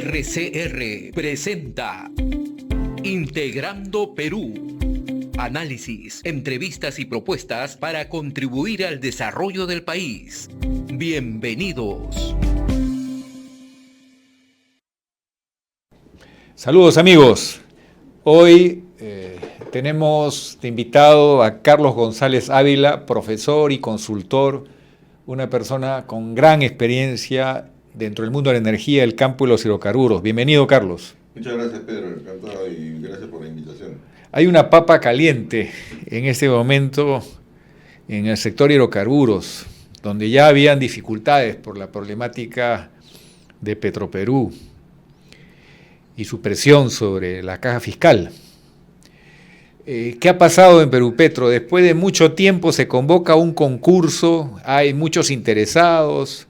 RCR presenta Integrando Perú. Análisis, entrevistas y propuestas para contribuir al desarrollo del país. Bienvenidos. Saludos amigos. Hoy tenemos de invitado a Carlos González Ávila, profesor y consultor, una persona con gran experiencia dentro del mundo de la energía, el campo y los hidrocarburos. Bienvenido, Carlos. Muchas gracias, Pedro. Encantado y gracias por la invitación. Hay una papa caliente en este momento en el sector hidrocarburos, donde ya habían dificultades por la problemática de Petroperú y su presión sobre la caja fiscal. ¿Qué ha pasado en Perú Petro? Después de mucho tiempo se convoca un concurso, hay muchos interesados,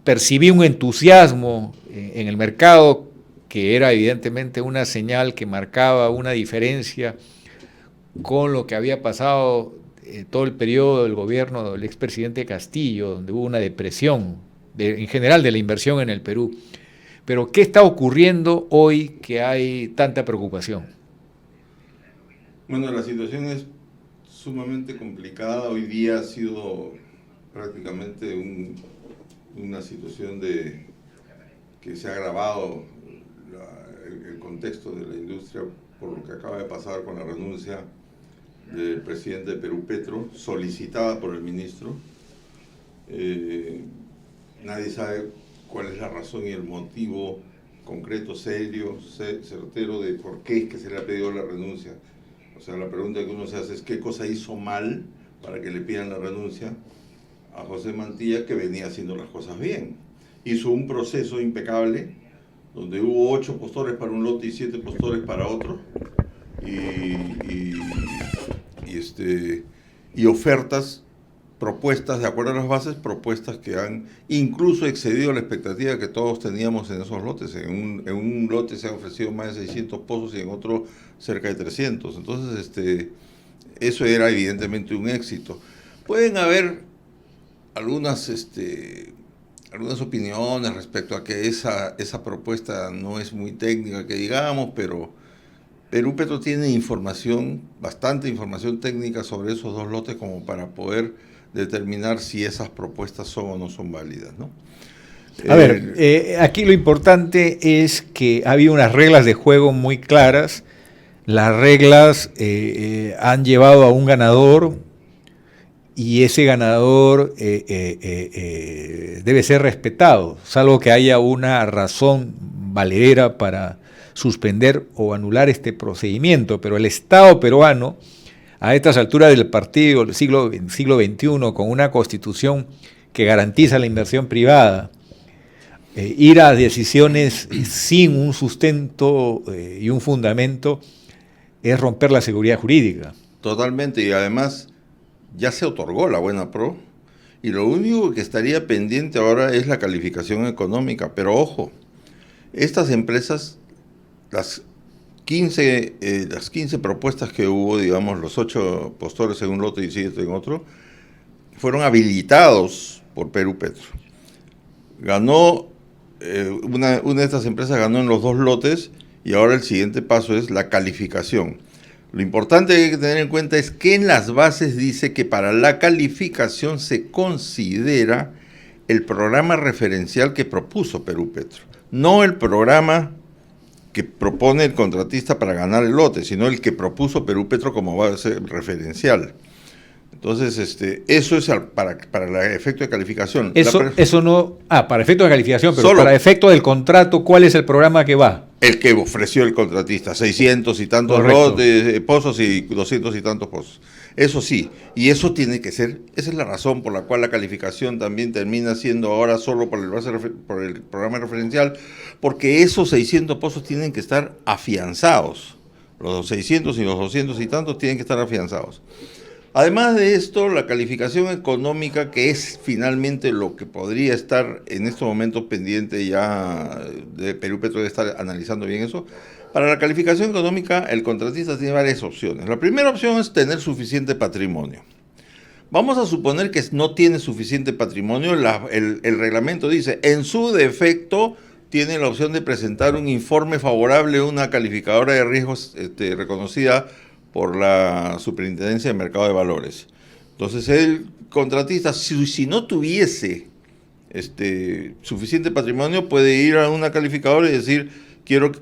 percibí un entusiasmo en el mercado que era evidentemente una señal que marcaba una diferencia con lo que había pasado todo el periodo del gobierno del expresidente Castillo, donde hubo una depresión en general de la inversión en el Perú. Pero ¿qué está ocurriendo hoy que hay tanta preocupación? Bueno, la situación es sumamente complicada. Hoy día ha sido prácticamente una situación que se ha agravado el contexto de la industria por lo que acaba de pasar con la renuncia del presidente de Perú Petro, solicitada por el ministro. Nadie sabe cuál es la razón y el motivo concreto, serio, certero de por qué es que se le ha pedido la renuncia. O sea, la pregunta que uno se hace es qué cosa hizo mal para que le pidan la renuncia a José Mantilla, que venía haciendo las cosas bien. Hizo un proceso impecable, donde hubo 8 postores para un lote y 7 postores para otro, y ofertas, propuestas, de acuerdo a las bases, propuestas que han incluso excedido la expectativa que todos teníamos en esos lotes. En un lote se han ofrecido más de 600 pozos y en otro cerca de 300. Entonces, eso era evidentemente un éxito. Pueden haber algunas opiniones respecto a que esa propuesta no es muy técnica, que digamos, pero Perú Petro tiene bastante información técnica sobre esos 2 lotes como para poder determinar si esas propuestas son o no son válidas, ¿no? A ver, aquí lo importante es que ha habido unas reglas de juego muy claras. Las reglas han llevado a un ganador y ese ganador debe ser respetado, salvo que haya una razón valedera para suspender o anular este procedimiento. Pero el Estado peruano, a estas alturas del partido, del siglo XXI, con una constitución que garantiza la inversión privada, ir a decisiones sin un sustento y un fundamento es romper la seguridad jurídica. Totalmente, y además ya se otorgó la buena pro, y lo único que estaría pendiente ahora es la calificación económica. Pero ojo, estas empresas, las 15 propuestas que hubo, digamos, los 8 postores en un lote y 7 en otro, fueron habilitados por Perú Petro. Ganó, una de estas empresas ganó en los 2 lotes, y ahora el siguiente paso es la calificación. Lo importante que hay que tener en cuenta es que en las bases dice que para la calificación se considera el programa referencial que propuso Perú Petro, no el programa que propone el contratista para ganar el lote, sino el que propuso Perú Petro como base referencial. Entonces, eso es para el efecto de calificación. Eso no... para efecto de calificación, pero solo para efecto del contrato, ¿cuál es el programa que va? El que ofreció el contratista, 600 y tantos lotes, pozos y 200 y tantos pozos. Eso sí, y eso tiene que ser, esa es la razón por la cual la calificación también termina siendo ahora solo por el programa referencial, porque esos 600 pozos tienen que estar afianzados. Los 600 y los 200 y tantos tienen que estar afianzados. Además de esto, la calificación económica, que es finalmente lo que podría estar en estos momentos pendiente ya de Perú Petro, debe estar analizando bien eso. Para la calificación económica, el contratista tiene varias opciones. La primera opción es tener suficiente patrimonio. Vamos a suponer que no tiene suficiente patrimonio. El reglamento dice, en su defecto, tiene la opción de presentar un informe favorable a una calificadora de riesgos reconocida por la Superintendencia de Mercado de Valores. Entonces el contratista, si no tuviese suficiente patrimonio, puede ir a una calificadora y decir,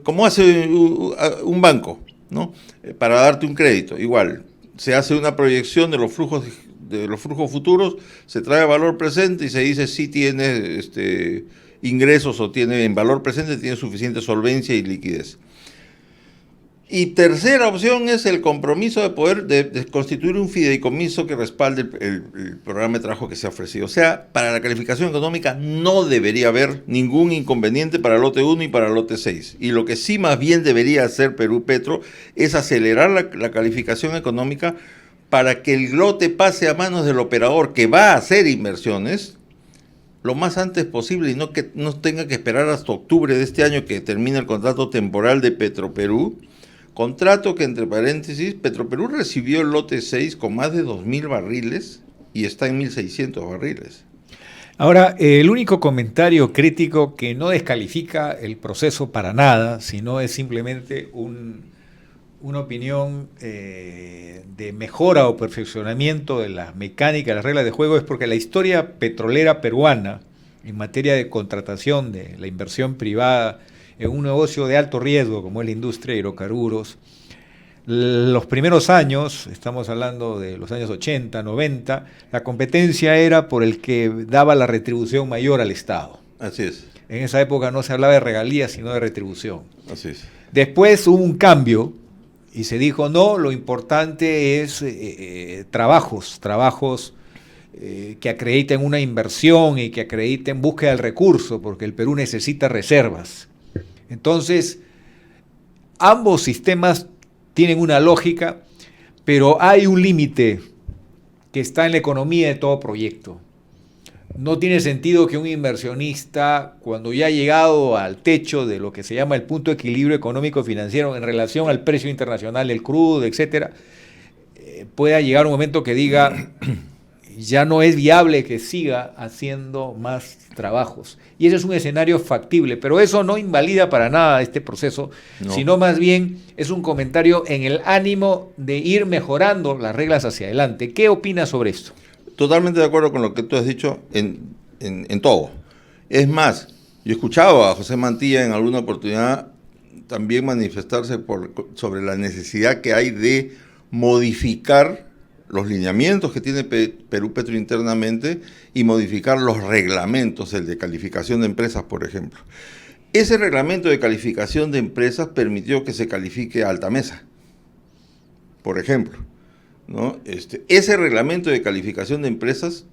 ¿cómo hace un banco, ¿no? Para darte un crédito? Igual, se hace una proyección de los flujos futuros, se trae valor presente y se dice si tiene ingresos o tiene en valor presente, tiene suficiente solvencia y liquidez. Y tercera opción es el compromiso de poder de constituir un fideicomiso que respalde el programa de trabajo que se ha ofrecido. O sea, para la calificación económica no debería haber ningún inconveniente para el lote 1 y para el lote 6. Y lo que sí más bien debería hacer Perú Petro es acelerar la calificación económica para que el lote pase a manos del operador que va a hacer inversiones lo más antes posible y no tenga que esperar hasta octubre de este año que termina el contrato temporal de Petroperú. Contrato que, entre paréntesis, Petroperú recibió el lote 6 con más de 2.000 barriles y está en 1.600 barriles. Ahora, el único comentario crítico que no descalifica el proceso para nada, sino es simplemente una opinión de mejora o perfeccionamiento de la mecánica, de las reglas de juego, es porque la historia petrolera peruana en materia de contratación de la inversión privada en un negocio de alto riesgo como es la industria de hidrocarburos, los primeros años, estamos hablando de los años 80, 90, la competencia era por el que daba la retribución mayor al Estado. Así es. En esa época no se hablaba de regalías, sino de retribución. Así es. Después hubo un cambio y se dijo, no, lo importante es trabajos que acrediten una inversión y que acrediten búsqueda del recurso, porque el Perú necesita reservas. Entonces, ambos sistemas tienen una lógica, pero hay un límite que está en la economía de todo proyecto. No tiene sentido que un inversionista, cuando ya ha llegado al techo de lo que se llama el punto de equilibrio económico-financiero en relación al precio internacional del crudo, etcétera, pueda llegar un momento que diga, ya no es viable que siga haciendo más trabajos. Y ese es un escenario factible, pero eso no invalida para nada este proceso, sino más bien es un comentario en el ánimo de ir mejorando las reglas hacia adelante. ¿Qué opinas sobre esto? Totalmente de acuerdo con lo que tú has dicho en todo. Es más, yo he escuchado a José Mantilla en alguna oportunidad también manifestarse sobre la necesidad que hay de modificar los lineamientos que tiene Perú Petro internamente y modificar los reglamentos, el de calificación de empresas, por ejemplo. Ese reglamento de calificación de empresas permitió que se califique a Altamesa, por ejemplo, ¿no? Ese reglamento de calificación de empresas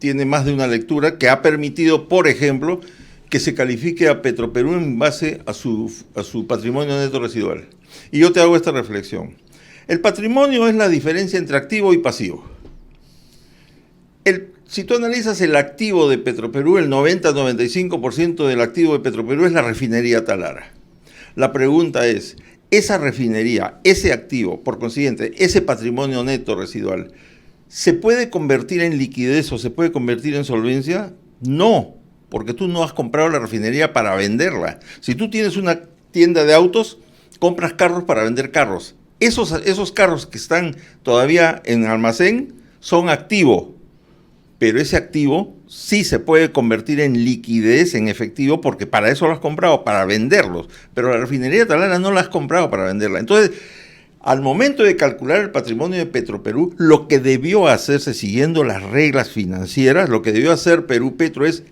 tiene más de una lectura que ha permitido, por ejemplo, que se califique a Petroperú en base a su patrimonio neto residual. Y yo te hago esta reflexión. El patrimonio es la diferencia entre activo y pasivo. Si tú analizas el activo de Petroperú, el 90-95% del activo de Petroperú es la refinería Talara. La pregunta es, ¿esa refinería, ese activo, por consiguiente, ese patrimonio neto residual, ¿se puede convertir en liquidez o se puede convertir en solvencia? No, porque tú no has comprado la refinería para venderla. Si tú tienes una tienda de autos, compras carros para vender carros. Esos carros que están todavía en almacén son activo, pero ese activo sí se puede convertir en liquidez, en efectivo, porque para eso lo has comprado, para venderlos. Pero la refinería Talara no la has comprado para venderla. Entonces, al momento de calcular el patrimonio de Petroperú, lo que debió hacerse siguiendo las reglas financieras, lo que debió hacer Perú Petro es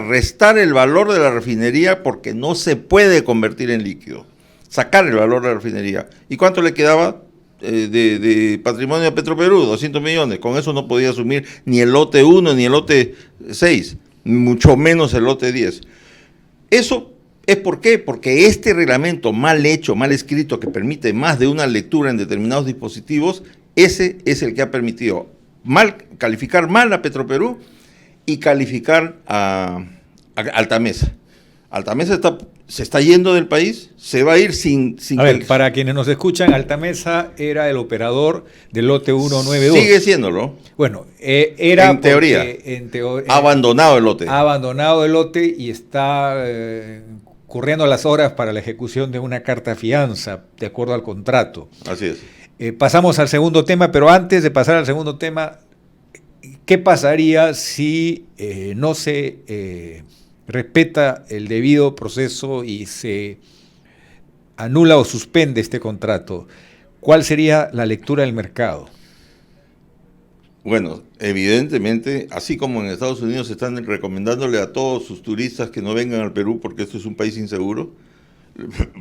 restar el valor de la refinería porque no se puede convertir en líquido. Sacar el valor de la refinería. ¿Y cuánto le quedaba de patrimonio a Petroperú? 200 millones. Con eso no podía asumir ni el lote 1 ni el lote 6, mucho menos el lote 10. Eso es ¿por qué? Porque este reglamento mal hecho, mal escrito, que permite más de una lectura en determinados dispositivos, ese es el que ha permitido calificar mal a Petroperú y calificar a Altamesa. Altamesa se está yendo del país, se va a ir sin a ver, para quienes nos escuchan, Altamesa era el operador del lote 192. Sigue siéndolo. Bueno, era en teoría, abandonado el lote. Ha abandonado el lote y está corriendo las horas para la ejecución de una carta fianza, de acuerdo al contrato. Así es. Pasamos al segundo tema, pero antes de pasar al segundo tema, ¿qué pasaría si no se respeta el debido proceso y se anula o suspende este contrato? ¿Cuál sería la lectura del mercado? Bueno, evidentemente, así como en Estados Unidos están recomendándole a todos sus turistas que no vengan al Perú porque esto es un país inseguro,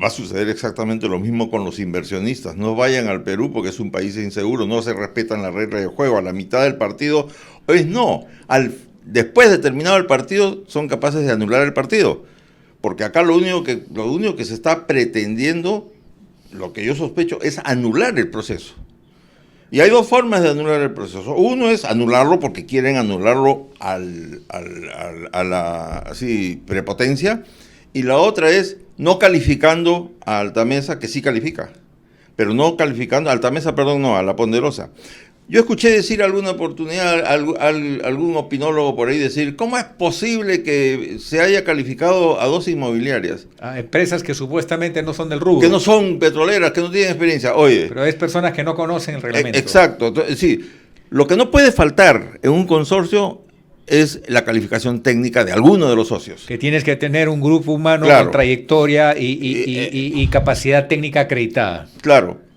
va a suceder exactamente lo mismo con los inversionistas. No vayan al Perú porque es un país inseguro, no se respetan las reglas de juego. A la mitad del partido, pues no, después de terminado el partido son capaces de anular el partido. Porque acá lo único que se está pretendiendo, lo que yo sospecho, es anular el proceso. Y hay dos formas de anular el proceso. Uno es anularlo porque quieren anularlo a la así, prepotencia. Y la otra es no calificando a Altamesa, que sí califica, pero no calificando, a La Ponderosa. Yo escuché decir alguna oportunidad, algún opinólogo por ahí decir, ¿cómo es posible que se haya calificado a dos inmobiliarias? Empresas que supuestamente no son del rubro. Que no son petroleras, que no tienen experiencia. Oye. Pero es personas que no conocen el reglamento. Exacto. Sí. Lo que no puede faltar en un consorcio es la calificación técnica de alguno de los socios. Que tienes que tener un grupo humano con trayectoria y capacidad técnica acreditada. Claro.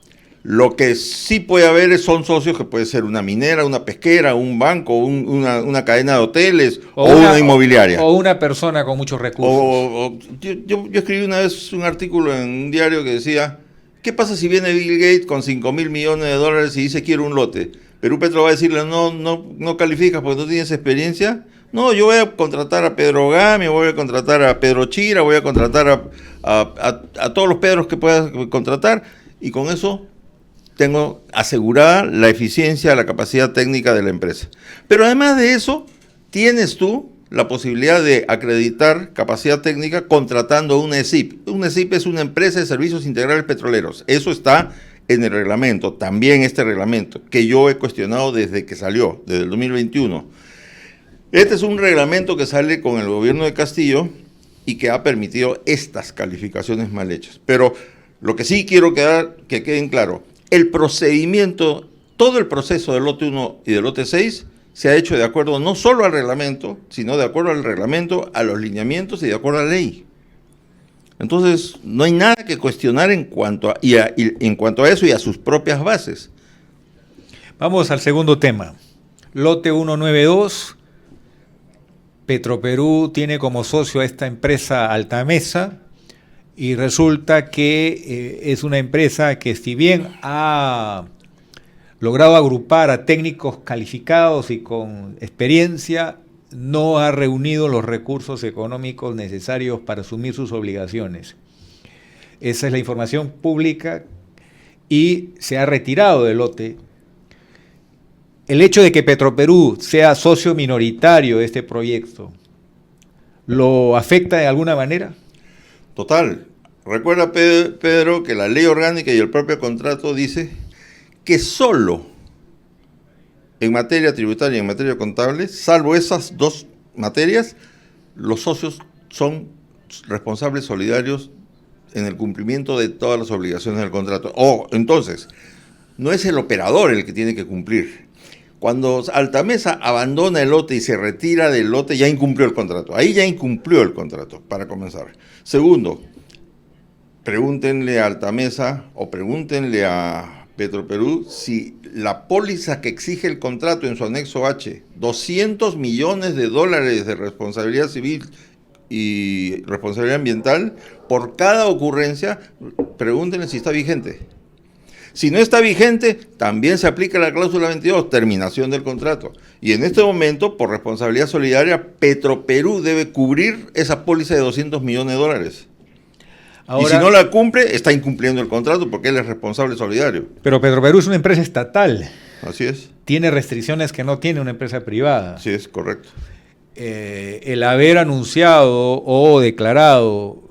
Lo que sí puede haber son socios que puede ser una minera, una pesquera, un banco, una cadena de hoteles o una inmobiliaria. O una persona con muchos recursos. Yo escribí una vez un artículo en un diario que decía, ¿qué pasa si viene Bill Gates con $5.000 millones y dice quiero un lote? Perú Petro va a decirle, no calificas porque no tienes experiencia. No, yo voy a contratar a Pedro Gami, voy a contratar a Pedro Chira, voy a contratar a todos los Pedros que puedas contratar y con eso tengo asegurada la eficiencia, la capacidad técnica de la empresa. Pero además de eso, tienes tú la posibilidad de acreditar capacidad técnica contratando una ESIP. Una ESIP es una empresa de servicios integrales petroleros. Eso está en el reglamento, también este reglamento, que yo he cuestionado desde que salió, desde el 2021. Este es un reglamento que sale con el gobierno de Castillo y que ha permitido estas calificaciones mal hechas. Pero lo que sí quiero que queden claro, el procedimiento, todo el proceso del lote 1 y del lote 6 se ha hecho de acuerdo no solo al reglamento, sino de acuerdo al reglamento, a los lineamientos y de acuerdo a la ley. Entonces, no hay nada que cuestionar en cuanto a eso y a sus propias bases. Vamos al segundo tema. Lote 192. Petroperú tiene como socio a esta empresa Altamesa. Y resulta que es una empresa que, si bien ha logrado agrupar a técnicos calificados y con experiencia, no ha reunido los recursos económicos necesarios para asumir sus obligaciones. Esa es la información pública y se ha retirado del lote. El hecho de que Petroperú sea socio minoritario de este proyecto, ¿lo afecta de alguna manera? Total. Recuerda, Pedro, que la ley orgánica y el propio contrato dice que solo en materia tributaria y en materia contable, salvo esas dos materias, los socios son responsables solidarios en el cumplimiento de todas las obligaciones del contrato. Entonces, no es el operador el que tiene que cumplir. Cuando Altamesa abandona el lote y se retira del lote, ya incumplió el contrato. Ahí ya incumplió el contrato, para comenzar. Segundo, pregúntenle a Altamesa o pregúntenle a Petroperú si la póliza que exige el contrato en su anexo H, $200 millones de responsabilidad civil y responsabilidad ambiental, por cada ocurrencia, pregúntenle si está vigente. Si no está vigente, también se aplica la cláusula 22, terminación del contrato. Y en este momento, por responsabilidad solidaria, Petroperú debe cubrir esa póliza de $200 millones. Ahora, y si no la cumple, está incumpliendo el contrato porque él es responsable solidario. Pero Petroperú es una empresa estatal. Así es. Tiene restricciones que no tiene una empresa privada. Así es, correcto. el haber anunciado o declarado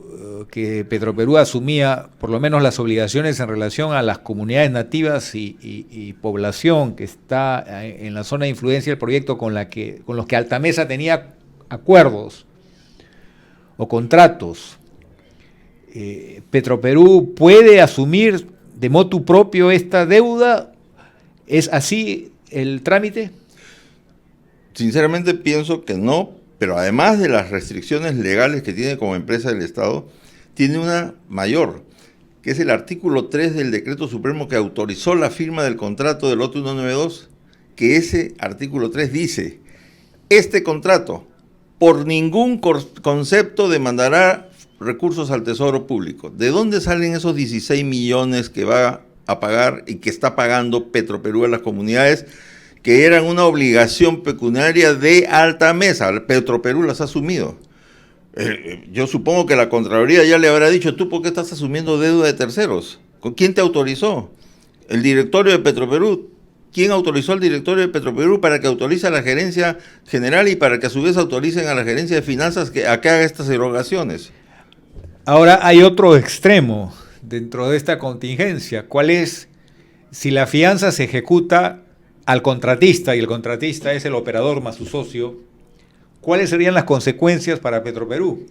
que Petroperú asumía por lo menos las obligaciones en relación a las comunidades nativas y población que está en la zona de influencia del proyecto con los que Altamesa tenía acuerdos o contratos, ¿Petroperú puede asumir de motu propio esta deuda? ¿Es así el trámite? Sinceramente pienso que no, pero además de las restricciones legales que tiene como empresa del Estado, tiene una mayor, que es el artículo 3 del Decreto Supremo que autorizó la firma del contrato del lote 192, que ese artículo 3 dice: este contrato por ningún concepto demandará recursos al Tesoro Público. ¿De dónde salen esos 16 millones que va a pagar y que está pagando Petroperú a las comunidades, que eran una obligación pecuniaria de Altamesa? Petroperú las ha asumido. Yo supongo que la Contraloría ya le habrá dicho: ¿tú por qué estás asumiendo deuda de terceros? ¿Con quién te autorizó? El directorio de Petroperú. ¿Quién autorizó al directorio de Petroperú para que autorice a la gerencia general y para que a su vez autoricen a la gerencia de finanzas a que haga estas erogaciones? Ahora hay otro extremo dentro de esta contingencia. ¿Cuál es? Si la fianza se ejecuta al contratista y el contratista es el operador más su socio, ¿cuáles serían las consecuencias para Petroperú?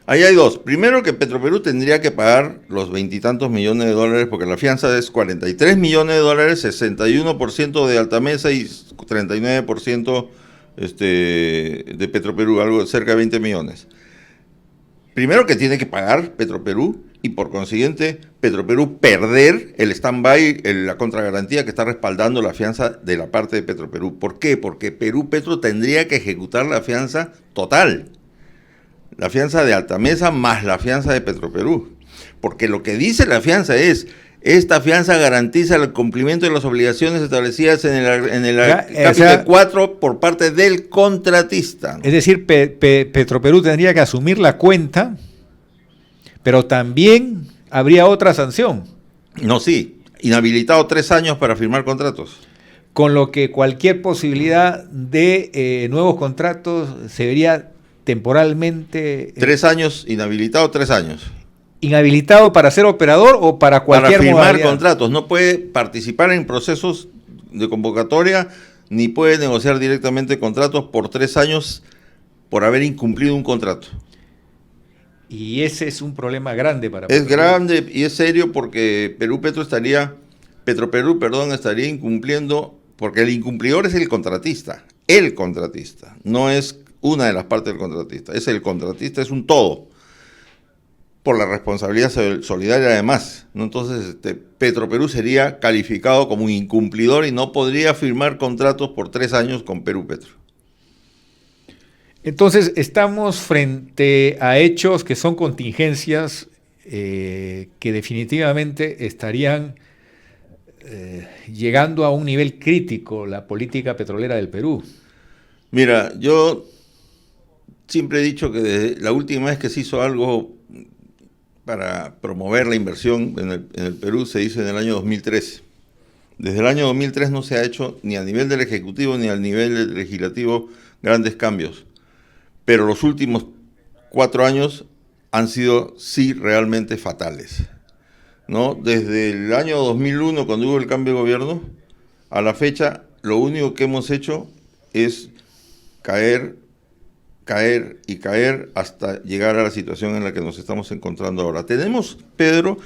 Ahí hay dos. Primero, que Petroperú tendría que pagar los 20 y tantos millones de dólares, porque la fianza es 43 millones de dólares, 61% de Altamesa y 39% de Petroperú, algo cerca de 20 millones. Primero que tiene que pagar Petroperú y por consiguiente Petroperú perder el stand-by, la contragarantía que está respaldando la fianza de la parte de Petroperú. ¿Por qué? Porque Petro tendría que ejecutar la fianza total. La fianza de Altamesa más la fianza de Petroperú. Porque lo que dice la fianza es: esta fianza garantiza el cumplimiento de las obligaciones establecidas en el capítulo 4 por parte del contratista. Es decir, Petroperú tendría que asumir la cuenta, pero también habría otra sanción. No, sí, inhabilitado 3 años para firmar contratos. Con lo que cualquier posibilidad de nuevos contratos se vería temporalmente... 3 años, inhabilitado 3 años. ¿Inhabilitado para ser operador o para cualquier modalidad? Para firmar modalidad? Contratos. No puede participar en procesos de convocatoria, ni puede negociar directamente contratos por 3 años por haber incumplido un contrato. Y ese es un problema grande para Petroperú. Es grande y es serio, porque Petroperú estaría incumpliendo, porque el incumplidor es el contratista, no es una de las partes del contratista, es el contratista, es un todo, por la responsabilidad solidaria además, ¿no? Entonces Petroperú sería calificado como un incumplidor y no podría firmar contratos por 3 años con Perú Petro. Entonces estamos frente a hechos que son contingencias que definitivamente estarían llegando a un nivel crítico la política petrolera del Perú. Mira, yo siempre he dicho que desde la última vez que se hizo algo para promover la inversión en el Perú se hizo en el año 2013. Desde el año 2003 no se ha hecho ni a nivel del Ejecutivo ni al nivel del Legislativo grandes cambios. Pero los últimos 4 años han sido sí realmente fatales, ¿no? Desde el año 2001, cuando hubo el cambio de gobierno, a la fecha, lo único que hemos hecho es caer y caer hasta llegar a la situación en la que nos estamos encontrando ahora. Tenemos, Pedro,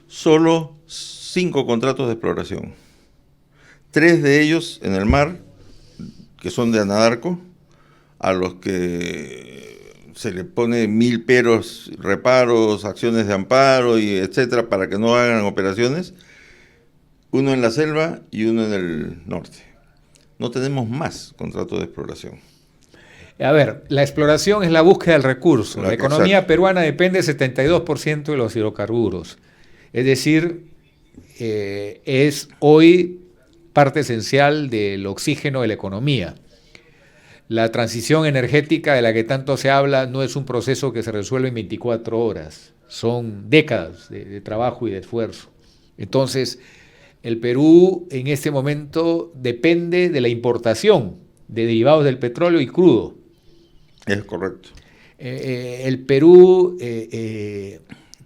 solo 5 contratos de exploración. 3 de ellos en el mar, que son de Anadarko, a los que se le pone 1000 peros, reparos, acciones de amparo y etcétera para que no hagan operaciones. Uno en la selva y uno en el norte. No tenemos más contratos de exploración. A ver, la exploración es la búsqueda del recurso. La economía peruana depende 72% de los hidrocarburos. Es decir, es hoy parte esencial del oxígeno de la economía. La transición energética de la que tanto se habla no es un proceso que se resuelve en 24 horas. Son décadas de trabajo y de esfuerzo. Entonces, el Perú en este momento depende de la importación de derivados del petróleo y crudo. Es correcto. El Perú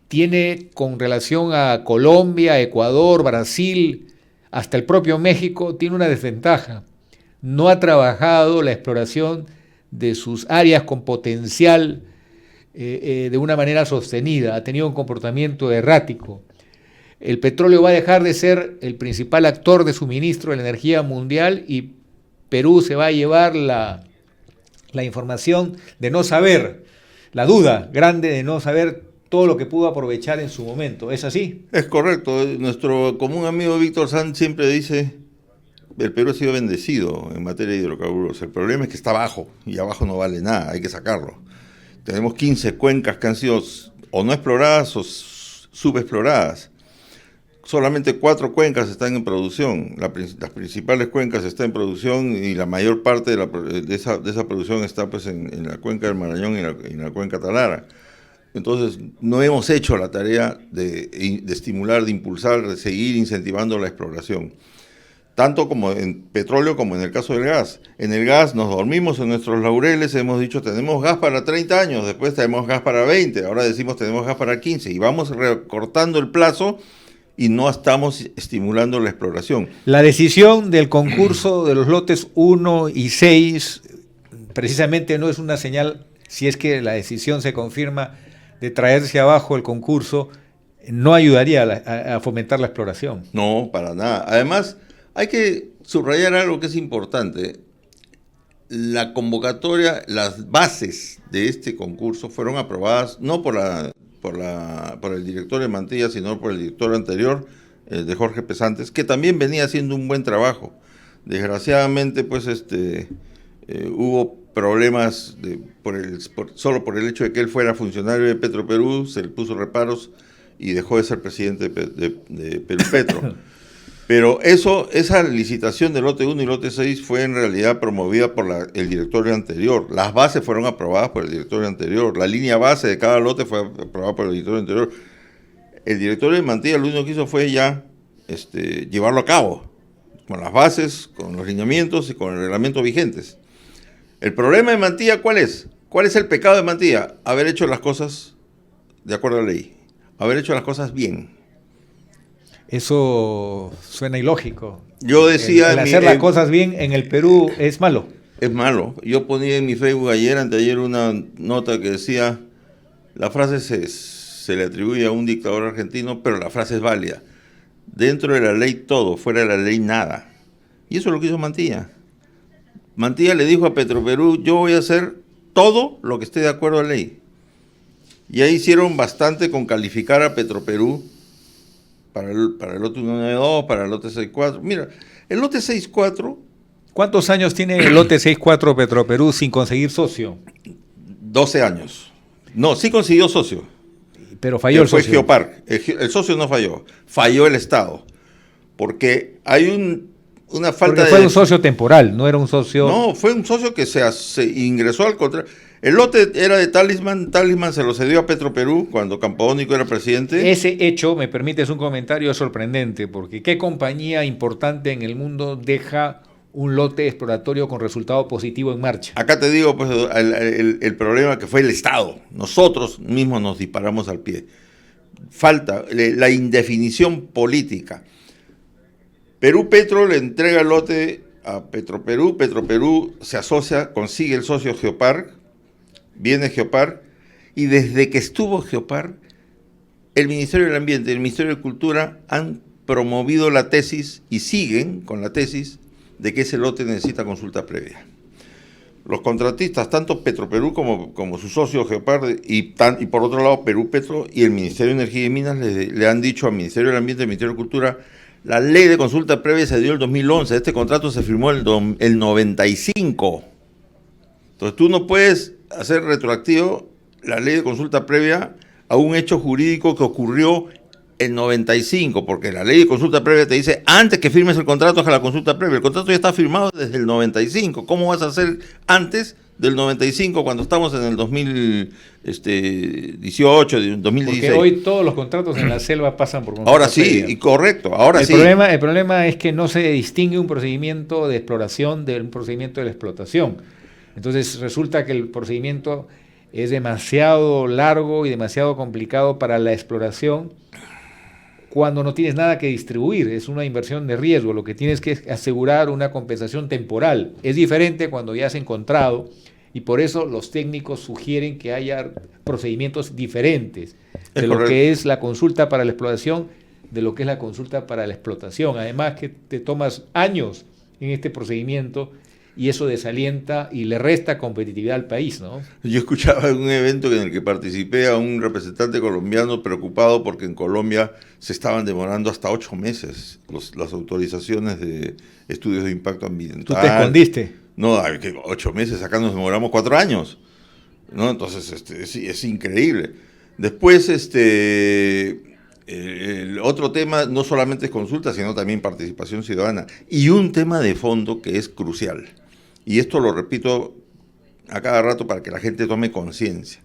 tiene, con relación a Colombia, Ecuador, Brasil, hasta el propio México, tiene una desventaja. No ha trabajado la exploración de sus áreas con potencial de una manera sostenida, ha tenido un comportamiento errático. El petróleo va a dejar de ser el principal actor de suministro de la energía mundial y Perú se va a llevar la información de no saber, la duda grande de no saber todo lo que pudo aprovechar en su momento. ¿Es así? Es correcto. Nuestro común amigo Víctor Sanz siempre dice: el Perú ha sido bendecido en materia de hidrocarburos. El problema es que está abajo y abajo no vale nada, hay que sacarlo. Tenemos 15 cuencas que han sido o no exploradas o subexploradas. Solamente 4 cuencas están en producción. Las principales cuencas están en producción y la mayor parte de esa producción está pues en la cuenca del Marañón y en la cuenca Talara. Entonces, no hemos hecho la tarea de estimular, de impulsar, de seguir incentivando la exploración. Tanto como en petróleo como en el caso del gas. En el gas nos dormimos en nuestros laureles, hemos dicho tenemos gas para 30 años, después tenemos gas para 20, ahora decimos tenemos gas para 15 y vamos recortando el plazo y no estamos estimulando la exploración. La decisión del concurso de los lotes 1 y 6 precisamente no es una señal, si es que la decisión se confirma, de traerse abajo el concurso, no ayudaría a fomentar la exploración. No, para nada. Además, hay que subrayar algo que es importante. La convocatoria, las bases de este concurso fueron aprobadas no por el director de Mantilla, sino por el director anterior, de Jorge Pesantes, que también venía haciendo un buen trabajo. Desgraciadamente, pues hubo problemas solo por el hecho de que él fuera funcionario de Petroperú, se le puso reparos y dejó de ser presidente de Perú Petro. Pero esa licitación del lote 1 y lote 6 fue en realidad promovida por el directorio anterior. Las bases fueron aprobadas por el directorio anterior. La línea base de cada lote fue aprobada por el directorio anterior. El directorio de Mantilla lo único que hizo fue ya llevarlo a cabo, con las bases, con los lineamientos y con el reglamento vigentes. El problema de Mantilla, ¿cuál es? ¿Cuál es el pecado de Mantilla? Haber hecho las cosas de acuerdo a la ley, haber hecho las cosas bien. Eso suena ilógico. Yo decía... El hacer las cosas bien en el Perú es malo. Es malo. Yo ponía en mi Facebook anteayer, una nota que decía, la frase se le atribuye a un dictador argentino, pero la frase es válida. Dentro de la ley todo, fuera de la ley nada. Y eso es lo que hizo Mantilla. Mantilla le dijo a Petroperú, yo voy a hacer todo lo que esté de acuerdo a la ley. Y ahí hicieron bastante con calificar a Petroperú para el lote 192, para el lote 64. Mira, el lote 64... ¿Cuántos años tiene el lote 64 Petroperú sin conseguir socio? 12 años. No, sí consiguió socio. Pero falló el socio. Fue Geopark. El socio no falló. Falló el Estado. Porque hay una falta Porque fue un socio temporal, no era un socio... No, fue un socio que se ingresó al contrato. El lote era de Talisman se lo cedió a Petroperú cuando Campodónico era presidente. Ese hecho, me permites un comentario, es sorprendente, porque ¿qué compañía importante en el mundo deja un lote exploratorio con resultado positivo en marcha? Acá te digo, pues, el problema que fue el Estado. Nosotros mismos nos disparamos al pie. Falta la indefinición política. Perú Petro le entrega el lote a Petroperú. Petroperú se asocia, consigue el socio Geopark. Viene Geopark, y desde que estuvo Geopark, el Ministerio del Ambiente y el Ministerio de Cultura han promovido la tesis y siguen con la tesis de que ese lote necesita consulta previa. Los contratistas, tanto Petroperú como su socio Geopark, y por otro lado Perú Petro y el Ministerio de Energía y Minas le han dicho al Ministerio del Ambiente y al Ministerio de Cultura, la ley de consulta previa se dio en el 2011, este contrato se firmó en el 95. Entonces tú no puedes hacer retroactivo la ley de consulta previa a un hecho jurídico que ocurrió en 95, porque la ley de consulta previa te dice, antes que firmes el contrato, haz la consulta previa. El contrato ya está firmado desde el 95. ¿Cómo vas a hacer antes del 95 cuando estamos en el 2018, 2016? Porque hoy todos los contratos en la selva pasan por consulta ahora sí, previa. y correcto, ahora el sí. El problema es que no se distingue un procedimiento de exploración de un procedimiento de la explotación. Entonces resulta que el procedimiento es demasiado largo y demasiado complicado para la exploración cuando no tienes nada que distribuir. Es una inversión de riesgo, lo que tienes que es asegurar una compensación temporal. Es diferente cuando ya has encontrado, y por eso los técnicos sugieren que haya procedimientos diferentes de lo que es la consulta para la exploración, de lo que es la consulta para la explotación. Además que te tomas años en este procedimiento y eso desalienta y le resta competitividad al país, ¿no? Yo escuchaba en un evento en el que participé a un representante colombiano preocupado porque en Colombia se estaban demorando hasta 8 meses las autorizaciones de estudios de impacto ambiental. ¿Tú te escondiste? No, 8 meses, acá nos demoramos 4 años, ¿no? Entonces es increíble. Después, el otro tema no solamente es consulta, sino también participación ciudadana. Y un tema de fondo que es crucial. Y esto lo repito a cada rato para que la gente tome conciencia.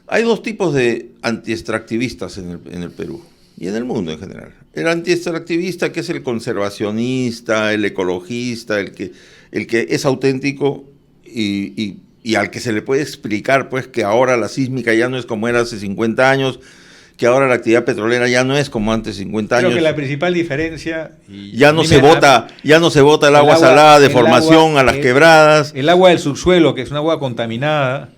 Hay 2 tipos de antiextractivistas en el Perú y en el mundo en general. El antiextractivista, que es el conservacionista, el ecologista, el que es auténtico y al que se le puede explicar pues que ahora la sísmica ya no es como era hace 50 años, que ahora la actividad petrolera ya no es como antes 50 años. Creo que la principal diferencia... Ya no se bota el agua salada de formación a las quebradas. El agua del subsuelo, que es una agua contaminada,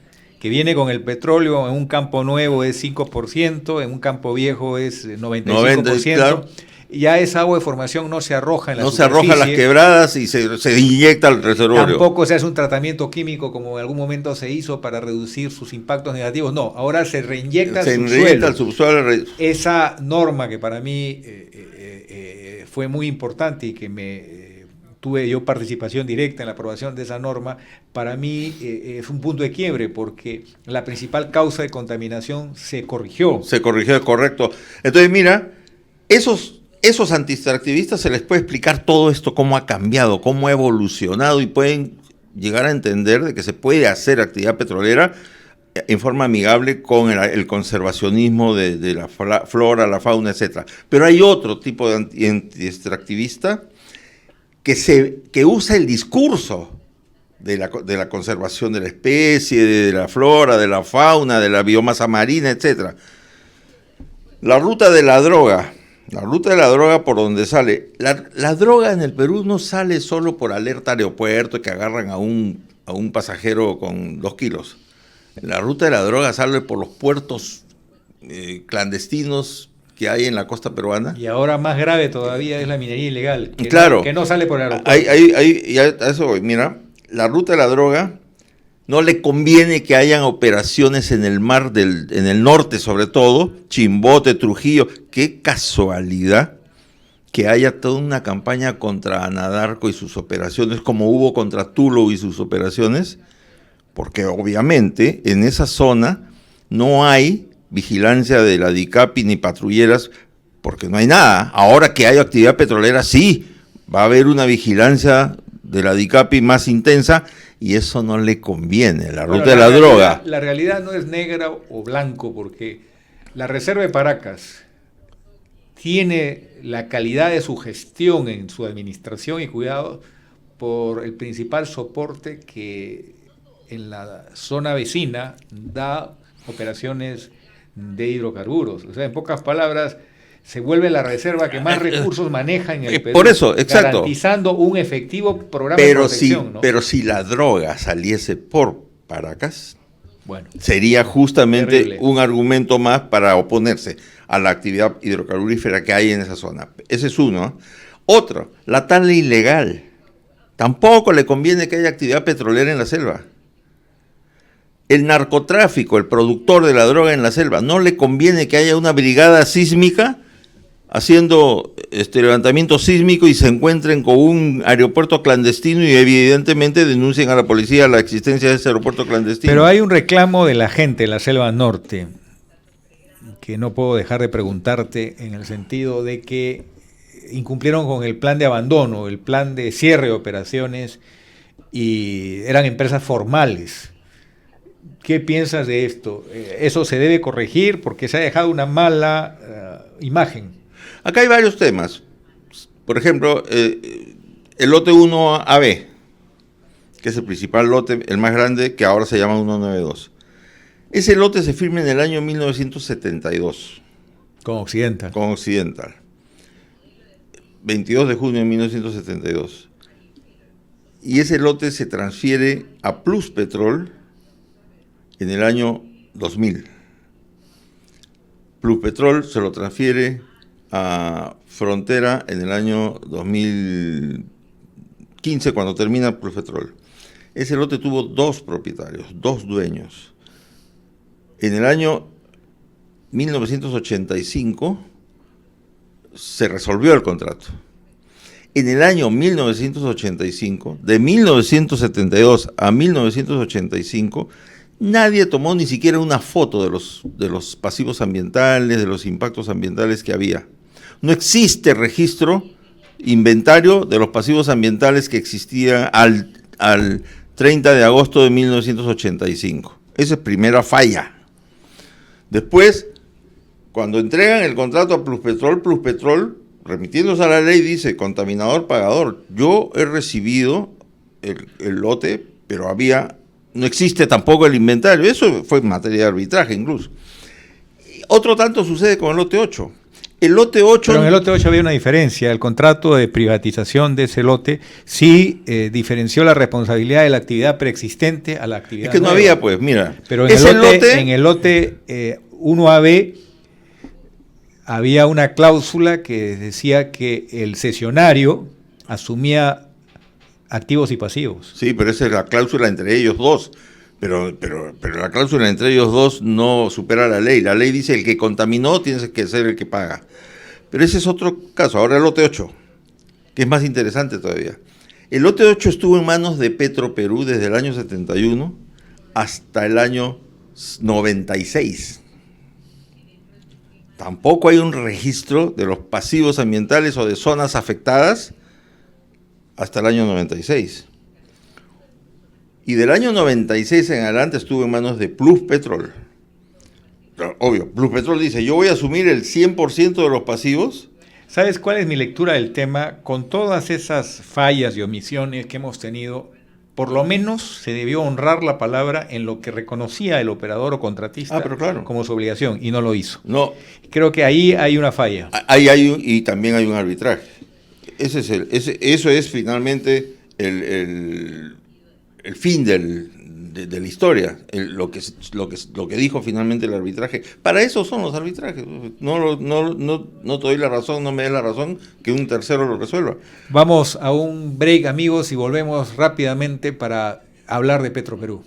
que viene con el petróleo, en un campo nuevo es 5%, en un campo viejo es 95%. Claro. Ya esa agua de formación no se arroja en la superficie. No se arroja a las quebradas y se inyecta al reservorio. Tampoco se hace un tratamiento químico como en algún momento se hizo para reducir sus impactos negativos. No, ahora se reinyecta al subsuelo. Esa norma que para mí fue muy importante y que tuve yo participación directa en la aprobación de esa norma, para mí es un punto de quiebre porque la principal causa de contaminación se corrigió. Se corrigió, correcto. Entonces, mira, esos antiextractivistas se les puede explicar todo esto, cómo ha cambiado, cómo ha evolucionado y pueden llegar a entender de que se puede hacer actividad petrolera en forma amigable con el conservacionismo de la flora, la fauna, etc. Pero hay otro tipo de antiextractivista que usa el discurso de la conservación de la especie, de la flora, de la fauna, de la biomasa marina, etc. La ruta de la droga por donde sale. La droga en el Perú no sale solo por alerta aeropuerto que agarran a un pasajero con 2 kilos. La ruta de la droga sale por los puertos clandestinos que hay en la costa peruana. Y ahora más grave todavía es la minería ilegal, claro, que no sale por el aeropuerto. A eso voy. Mira, la ruta de la droga no le conviene que hayan operaciones en el mar, en el norte sobre todo, Chimbote, Trujillo. Qué casualidad que haya toda una campaña contra Anadarko y sus operaciones, como hubo contra Tulo y sus operaciones, porque obviamente en esa zona no hay vigilancia de la DICAPI ni patrulleras, porque no hay nada. Ahora que hay actividad petrolera, sí, va a haber una vigilancia de la DICAPI más intensa, y eso no le conviene, la ruta de la droga. La realidad no es negra o blanco, porque la reserva de Paracas tiene la calidad de su gestión en su administración y cuidado por el principal soporte que en la zona vecina da operaciones de hidrocarburos. O sea, en pocas palabras, se vuelve la reserva que más recursos maneja en el Perú. Por eso, exacto. Garantizando un efectivo programa de protección. ¿No? Pero si la droga saliese por Paracas, bueno, sería justamente terrible. Un argumento más para oponerse a la actividad hidrocarburífera que hay en esa zona. Ese es uno. Otro, la tala ilegal. Tampoco le conviene que haya actividad petrolera en la selva. El narcotráfico, el productor de la droga en la selva, no le conviene que haya una brigada sísmica haciendo levantamiento sísmico y se encuentren con un aeropuerto clandestino y evidentemente denuncien a la policía la existencia de ese aeropuerto clandestino. Pero hay un reclamo de la gente en la selva norte que no puedo dejar de preguntarte, en el sentido de que incumplieron con el plan de abandono, el plan de cierre de operaciones, y eran empresas formales. ¿Qué piensas de esto? ¿Eso se debe corregir porque se ha dejado una mala imagen? Acá hay varios temas. Por ejemplo, el lote 1AB que es el principal lote, el más grande, que ahora se llama 192. Ese lote se firma en el año 1972. Con Occidental. Con Occidental. 22 de junio de 1972. Y ese lote se transfiere a Pluspetrol en el año 2000. Pluspetrol se lo transfiere a Frontera en el año 2015, cuando termina Pluspetrol. Ese lote tuvo 2 propietarios, 2 dueños. En el año 1985 se resolvió el contrato. En el año 1985, de 1972 a 1985, nadie tomó ni siquiera una foto de los pasivos ambientales, de los impactos ambientales que había. No existe registro, inventario de los pasivos ambientales que existía al 30 de agosto de 1985. Esa es primera falla. Después, cuando entregan el contrato a Pluspetrol, remitiéndose a la ley, dice contaminador pagador. Yo he recibido el lote, pero no existe tampoco el inventario. Eso fue materia de arbitraje incluso. Otro tanto sucede con el lote 8. El lote 8... Pero en el lote 8 había una diferencia. El contrato de privatización de ese lote sí diferenció la responsabilidad de la actividad preexistente a la actividad Es que no nueva. había, pues, mira. Pero en el lote 1AB había una cláusula que decía que el cesionario asumía activos y pasivos. Sí, pero esa es la cláusula entre ellos dos. Pero la cláusula entre ellos dos no supera la ley. La ley dice el que contaminó tiene que ser el que paga. Pero ese es otro caso. Ahora el lote 8, que es más interesante todavía. El lote 8 estuvo en manos de Petroperú desde el año 71 hasta el año 96. Tampoco hay un registro de los pasivos ambientales o de zonas afectadas hasta el año 96. Y del año 96 en adelante estuvo en manos de Pluspetrol. Obvio, Pluspetrol dice, yo voy a asumir el 100% de los pasivos. ¿Sabes cuál es mi lectura del tema? Con todas esas fallas y omisiones que hemos tenido, por lo menos se debió honrar la palabra en lo que reconocía el operador o contratista como su obligación, y no lo hizo. No. Creo que ahí hay una falla. Y también hay un arbitraje. Eso es finalmente el fin de la historia, lo que dijo finalmente el arbitraje. Para eso son los arbitrajes. No te doy la razón, no me des la razón, que un tercero lo resuelva. Vamos a un break, amigos, y volvemos rápidamente para hablar de Petroperú.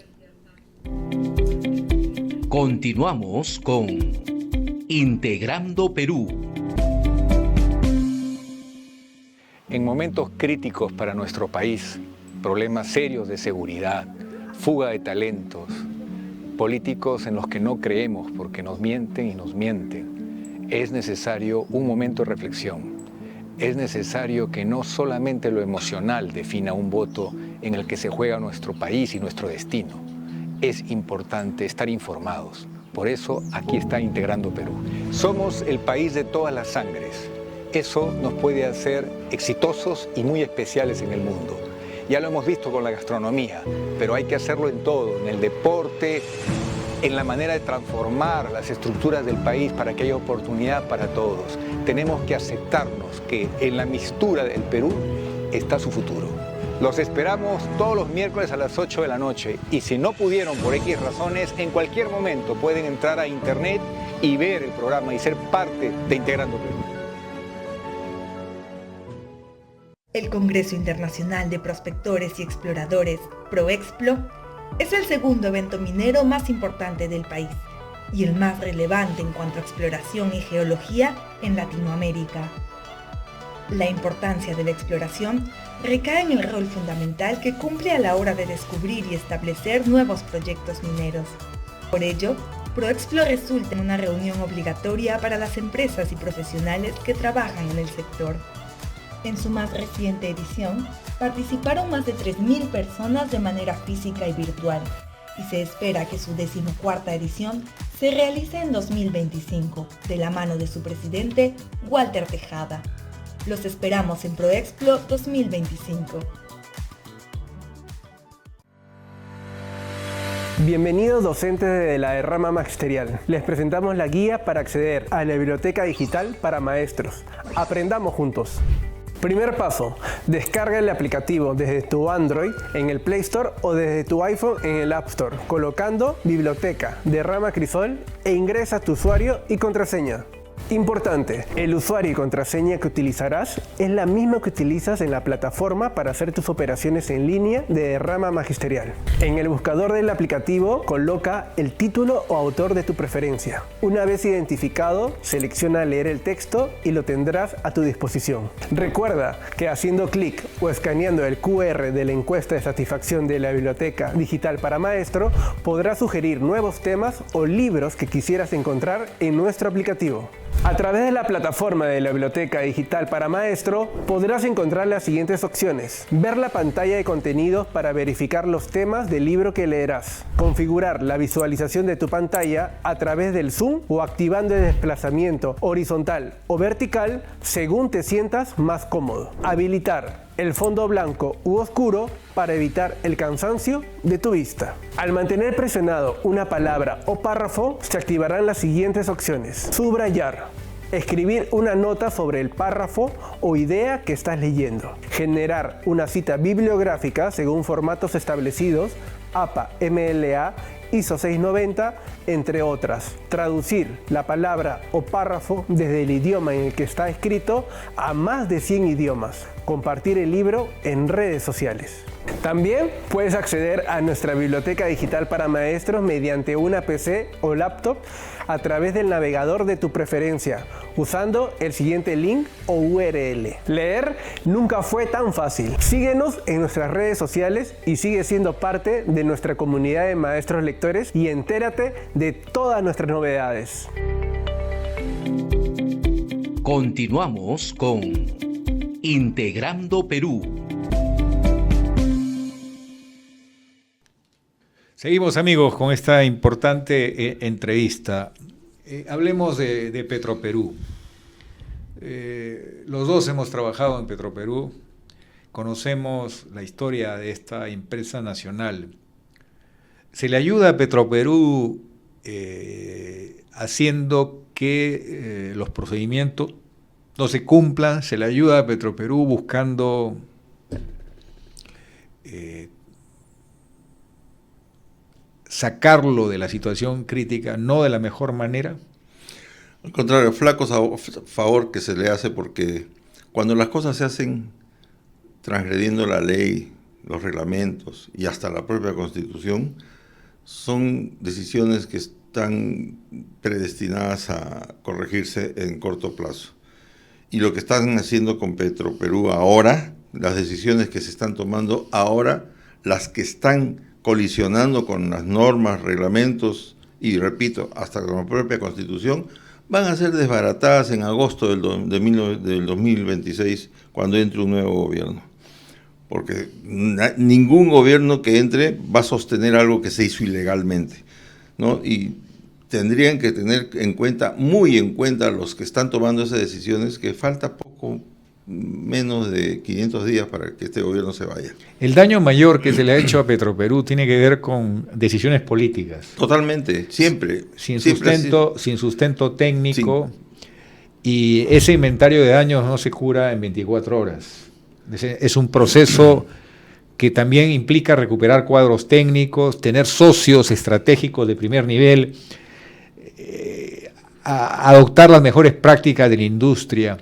Continuamos con Integrando Perú. En momentos críticos para nuestro país, problemas serios de seguridad, fuga de talentos, políticos en los que no creemos porque nos mienten y nos mienten, es necesario un momento de reflexión. Es necesario que no solamente lo emocional defina un voto en el que se juega nuestro país y nuestro destino. Es importante estar informados. Por eso aquí está Integrando Perú. Somos el país de todas las sangres. Eso nos puede hacer exitosos y muy especiales en el mundo. Ya lo hemos visto con la gastronomía, pero hay que hacerlo en todo, en el deporte, en la manera de transformar las estructuras del país para que haya oportunidad para todos. Tenemos que aceptarnos que en la mistura del Perú está su futuro. Los esperamos todos los miércoles a las 8 de la noche y si no pudieron por X razones, en cualquier momento pueden entrar a internet y ver el programa y ser parte de Integrando Perú. El Congreso Internacional de Prospectores y Exploradores, ProExplo, es el segundo evento minero más importante del país y el más relevante en cuanto a exploración y geología en Latinoamérica. La importancia de la exploración recae en el rol fundamental que cumple a la hora de descubrir y establecer nuevos proyectos mineros. Por ello, ProExplo resulta en una reunión obligatoria para las empresas y profesionales que trabajan en el sector. En su más reciente edición, participaron más de 3.000 personas de manera física y virtual, y se espera que su 14ª edición se realice en 2025, de la mano de su presidente, Walter Tejada. Los esperamos en ProExplo 2025. Bienvenidos docentes de la rama magisterial. Les presentamos la guía para acceder a la biblioteca digital para maestros. Aprendamos juntos. Primer paso, descarga el aplicativo desde tu Android en el Play Store o desde tu iPhone en el App Store, colocando Biblioteca de Rama Crisol e ingresa tu usuario y contraseña. Importante, el usuario y contraseña que utilizarás es la misma que utilizas en la plataforma para hacer tus operaciones en línea de rama magisterial. En el buscador del aplicativo coloca el título o autor de tu preferencia. Una vez identificado, selecciona leer el texto y lo tendrás a tu disposición. Recuerda que haciendo clic o escaneando el QR de la encuesta de satisfacción de la biblioteca digital para maestro, podrás sugerir nuevos temas o libros que quisieras encontrar en nuestro aplicativo. A través de la plataforma de la Biblioteca Digital para Maestro podrás encontrar las siguientes opciones. Ver la pantalla de contenidos para verificar los temas del libro que leerás. Configurar la visualización de tu pantalla a través del zoom o activando el desplazamiento horizontal o vertical según te sientas más cómodo. Habilitar el fondo blanco u oscuro para evitar el cansancio de tu vista. Al mantener presionado una palabra o párrafo, se activarán las siguientes opciones. Subrayar. Escribir una nota sobre el párrafo o idea que estás leyendo. Generar una cita bibliográfica según formatos establecidos, APA, MLA, ISO 690, entre otras. Traducir la palabra o párrafo desde el idioma en el que está escrito a más de 100 idiomas. Compartir el libro en redes sociales. También puedes acceder a nuestra biblioteca digital para maestros mediante una PC o laptop a través del navegador de tu preferencia, usando el siguiente link o URL. Leer nunca fue tan fácil. Síguenos en nuestras redes sociales y sigue siendo parte de nuestra comunidad de maestros lectores y entérate de todas nuestras novedades. Continuamos con Integrando Perú. Seguimos amigos con esta importante entrevista. Hablemos de Petroperú. Los dos hemos trabajado en Petroperú, conocemos la historia de esta empresa nacional. Se le ayuda a Petroperú haciendo que los procedimientos no se cumplan, se le ayuda a Petroperú buscando sacarlo de la situación crítica, no de la mejor manera. Al contrario, flaco favor que se le hace, porque cuando las cosas se hacen transgrediendo la ley, los reglamentos y hasta la propia Constitución, son decisiones que están predestinadas a corregirse en corto plazo. Y lo que están haciendo con Petroperú ahora, las decisiones que se están tomando ahora, las que están colisionando con las normas, reglamentos y, repito, hasta con la propia Constitución, van a ser desbaratadas en agosto del 2026, cuando entre un nuevo gobierno. Porque ningún gobierno que entre va a sostener algo que se hizo ilegalmente, ¿no? Y tendrían que tener en cuenta, muy en cuenta, los que están tomando esas decisiones, que falta poco menos de 500 días para que este gobierno se vaya. El daño mayor que se le ha hecho a Petroperú tiene que ver con decisiones políticas. Totalmente, siempre. Sin sustento técnico, y ese inventario de daños no se cura en 24 horas. Es un proceso que también implica recuperar cuadros técnicos, tener socios estratégicos de primer nivel, adoptar las mejores prácticas de la industria.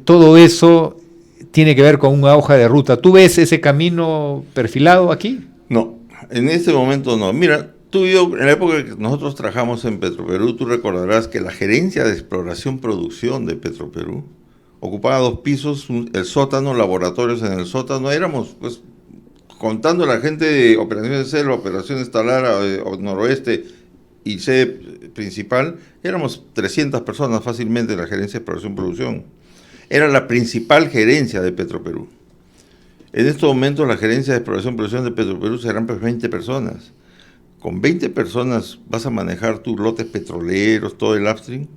Todo eso tiene que ver con una hoja de ruta. ¿Tú ves ese camino perfilado aquí? No, en este momento no. Mira, tú y yo, en la época que nosotros trabajamos en Petroperú, tú recordarás que la gerencia de exploración-producción de Petroperú ocupaba 2 pisos, el sótano, laboratorios en el sótano. Éramos, pues, contando la gente de operaciones Selva, operaciones Talara, Noroeste y sede principal, éramos 300 personas fácilmente en la gerencia de exploración-producción. Era la principal gerencia de Petroperú. En estos momentos la gerencia de exploración-producción de Petroperú serán pues 20 personas. Con 20 personas vas a manejar tus lotes petroleros, todo el upstream.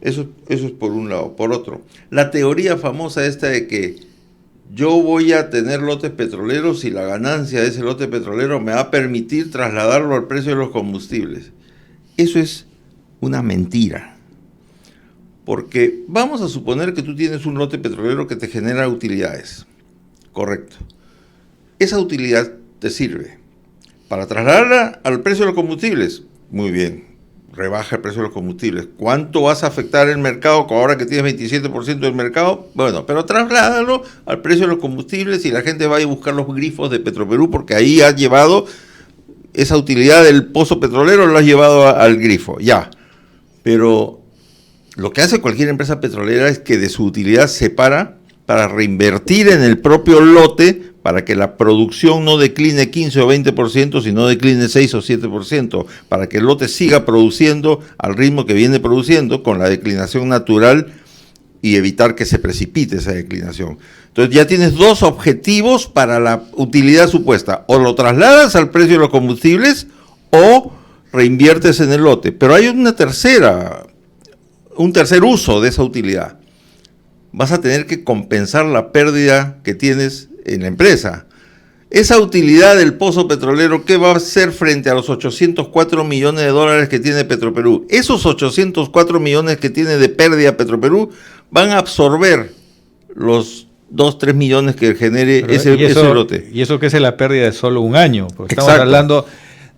Eso es por un lado. Por otro, la teoría famosa esta de que yo voy a tener lotes petroleros y la ganancia de ese lote petrolero me va a permitir trasladarlo al precio de los combustibles. Eso es una mentira. Porque vamos a suponer que tú tienes un lote petrolero que te genera utilidades. Correcto. Esa utilidad te sirve para trasladarla al precio de los combustibles. Muy bien, rebaja el precio de los combustibles. ¿Cuánto vas a afectar el mercado ahora que tienes 27% del mercado? Bueno, pero trasládalo al precio de los combustibles y la gente va a buscar los grifos de Petroperú porque ahí has llevado esa utilidad del pozo petrolero, lo has llevado al grifo, ya. Pero lo que hace cualquier empresa petrolera es que de su utilidad separa para reinvertir en el propio lote para que la producción no decline 15 o 20%, sino decline 6 o 7%, para que el lote siga produciendo al ritmo que viene produciendo con la declinación natural y evitar que se precipite esa declinación. Entonces ya tienes dos objetivos para la utilidad supuesta, o lo trasladas al precio de los combustibles o reinviertes en el lote. Pero hay un tercer uso de esa utilidad. Vas a tener que compensar la pérdida que tienes en la empresa. Esa utilidad del pozo petrolero, ¿qué va a hacer frente a los 804 millones de dólares que tiene Petroperú? Esos 804 millones que tiene de pérdida Petroperú van a absorber los 2-3 millones que genere ese lote. Y eso que es la pérdida de solo un año, porque estamos Exacto. hablando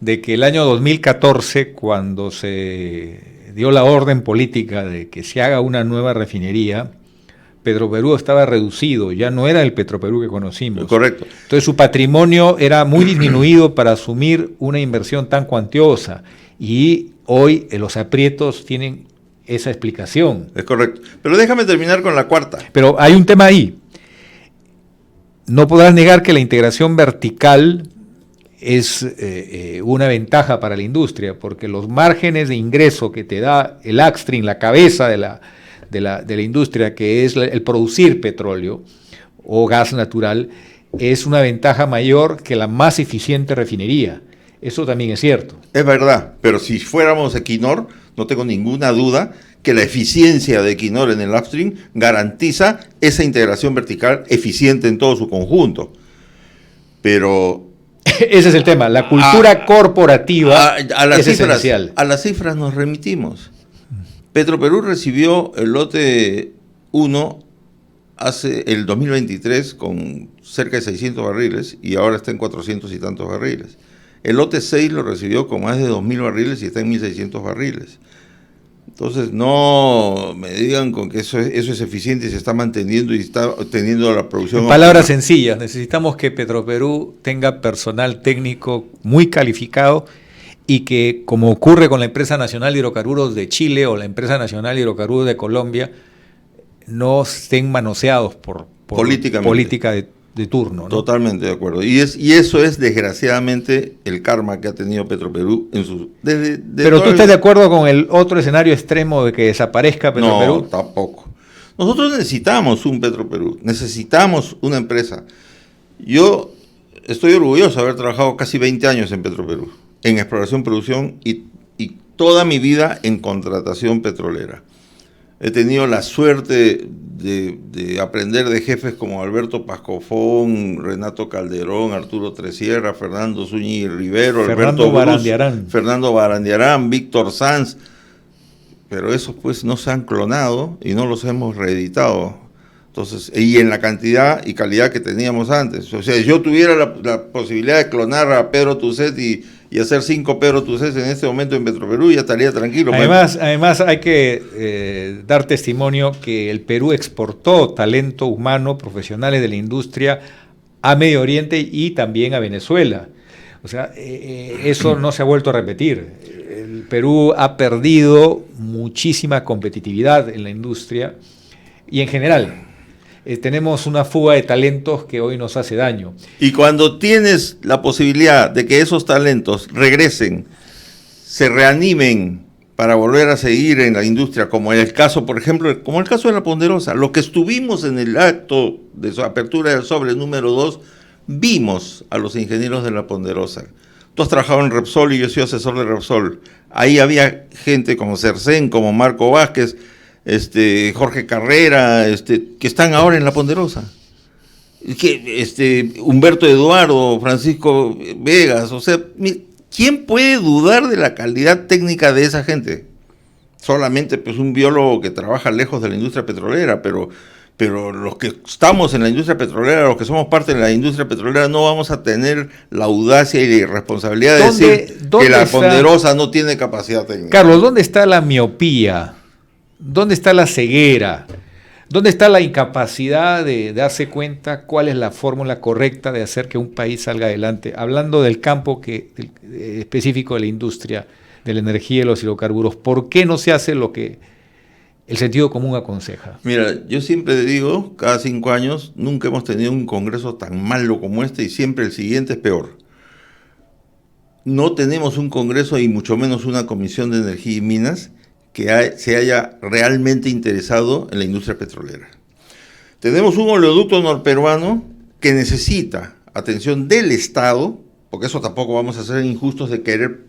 de que el año 2014, cuando se dio la orden política de que se haga una nueva refinería, Petroperú estaba reducido, ya no era el Petroperú que conocimos. Correcto. Entonces su patrimonio era muy disminuido para asumir una inversión tan cuantiosa y hoy los aprietos tienen esa explicación. Es correcto. Pero déjame terminar con la cuarta. Pero hay un tema ahí. No podrás negar que la integración vertical es una ventaja para la industria, porque los márgenes de ingreso que te da el upstream, la cabeza de la industria, que es el producir petróleo o gas natural, es una ventaja mayor que la más eficiente refinería. Eso también es cierto. Es verdad, pero si fuéramos Equinor, no tengo ninguna duda que la eficiencia de Equinor en el upstream garantiza esa integración vertical eficiente en todo su conjunto. Pero ese es el tema, la cultura corporativa a las es cifras, esencial. a las cifras nos remitimos. Petroperú recibió el lote 1 hace el 2023 con cerca de 600 barriles y ahora está en 400 y tantos barriles. El lote 6 lo recibió con más de 2.000 barriles y está en 1.600 barriles. Entonces no me digan con que eso es eficiente y se está manteniendo y está teniendo la producción. En palabras sencillas, necesitamos que Petroperú tenga personal técnico muy calificado y que, como ocurre con la Empresa Nacional de Hidrocarburos de Chile o la Empresa Nacional de Hidrocarburos de Colombia, no estén manoseados por política de turno, ¿no? Totalmente de acuerdo. Y eso es desgraciadamente el karma que ha tenido Petroperú en su... Pero tú estás de acuerdo con el otro escenario extremo de que desaparezca Petroperú. No, tampoco. Nosotros necesitamos un Petroperú, necesitamos una empresa. Yo estoy orgulloso de haber trabajado casi 20 años en Petroperú, en exploración, producción y toda mi vida en contratación petrolera. He tenido la suerte de aprender de jefes como Alberto Pascofón, Renato Calderón, Arturo Tresierra, Fernando Zúñiga Rivero, Fernando Barandiarán. Fernando Barandiarán, Víctor Sanz, pero esos pues no se han clonado y no los hemos reeditado. Entonces, y en la cantidad y calidad que teníamos antes. O sea, si yo tuviera la posibilidad de clonar a Pedro Tucet y hacer 5 Pedro Tucet en este momento en Petroperú, ya estaría tranquilo. Además hay que dar testimonio que el Perú exportó talento humano, profesionales de la industria, a Medio Oriente y también a Venezuela. O sea, eso no se ha vuelto a repetir. El Perú ha perdido muchísima competitividad en la industria y en general. Tenemos una fuga de talentos que hoy nos hace daño. Y cuando tienes la posibilidad de que esos talentos regresen, se reanimen para volver a seguir en la industria, como en el caso, por ejemplo, como el caso de la Ponderosa, lo que estuvimos en el acto de su apertura del sobre número 2, vimos a los ingenieros de la Ponderosa. Tú has trabajado en Repsol y yo soy asesor de Repsol. Ahí había gente como Cercén, como Marco Vázquez, Jorge Carrera, que están ahora en la Ponderosa. Humberto Eduardo, Francisco Vegas, o sea, ¿quién puede dudar de la calidad técnica de esa gente? Solamente pues un biólogo que trabaja lejos de la industria petrolera, pero los que estamos en la industria petrolera, los que somos parte de la industria petrolera, no vamos a tener la audacia y la irresponsabilidad de decir que la Ponderosa no tiene capacidad técnica. Carlos, ¿dónde está la miopía? ¿Dónde está la ceguera? ¿Dónde está la incapacidad de darse cuenta cuál es la fórmula correcta de hacer que un país salga adelante? Hablando del campo específico de la industria, de la energía y los hidrocarburos, ¿por qué no se hace lo que el sentido común aconseja? Mira, yo siempre digo, cada 5 años, nunca hemos tenido un congreso tan malo como este y siempre el siguiente es peor. No tenemos un congreso y mucho menos una comisión de energía y minas que se haya realmente interesado en la industria petrolera. Tenemos un oleoducto norperuano que necesita atención del Estado, porque eso tampoco vamos a ser injustos de querer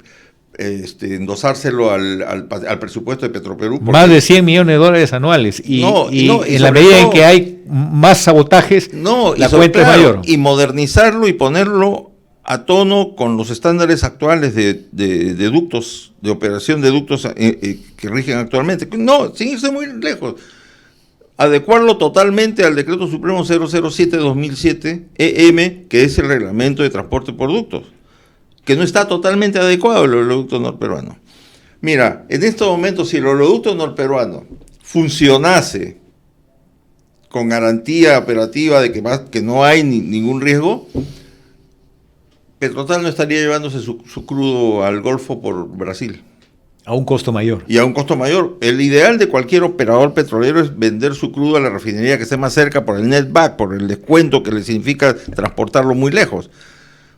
endosárselo al presupuesto de Petroperú. Más de $100 millones anuales y en la medida en que hay más sabotajes, la cuenta es mayor. Y modernizarlo y ponerlo a tono con los estándares actuales de ductos, de operación de ductos que rigen actualmente. No, sin irse muy lejos. Adecuarlo totalmente al Decreto Supremo 007/2007 EM, que es el Reglamento de Transporte por Ductos, que no está totalmente adecuado el oleoducto norperuano. Mira, en estos momentos, si el oleoducto norperuano funcionase con garantía operativa de que no hay ningún riesgo, Petrotal no estaría llevándose su crudo al Golfo por Brasil. A un costo mayor. Y a un costo mayor. El ideal de cualquier operador petrolero es vender su crudo a la refinería que esté más cerca por el netback, por el descuento que le significa transportarlo muy lejos.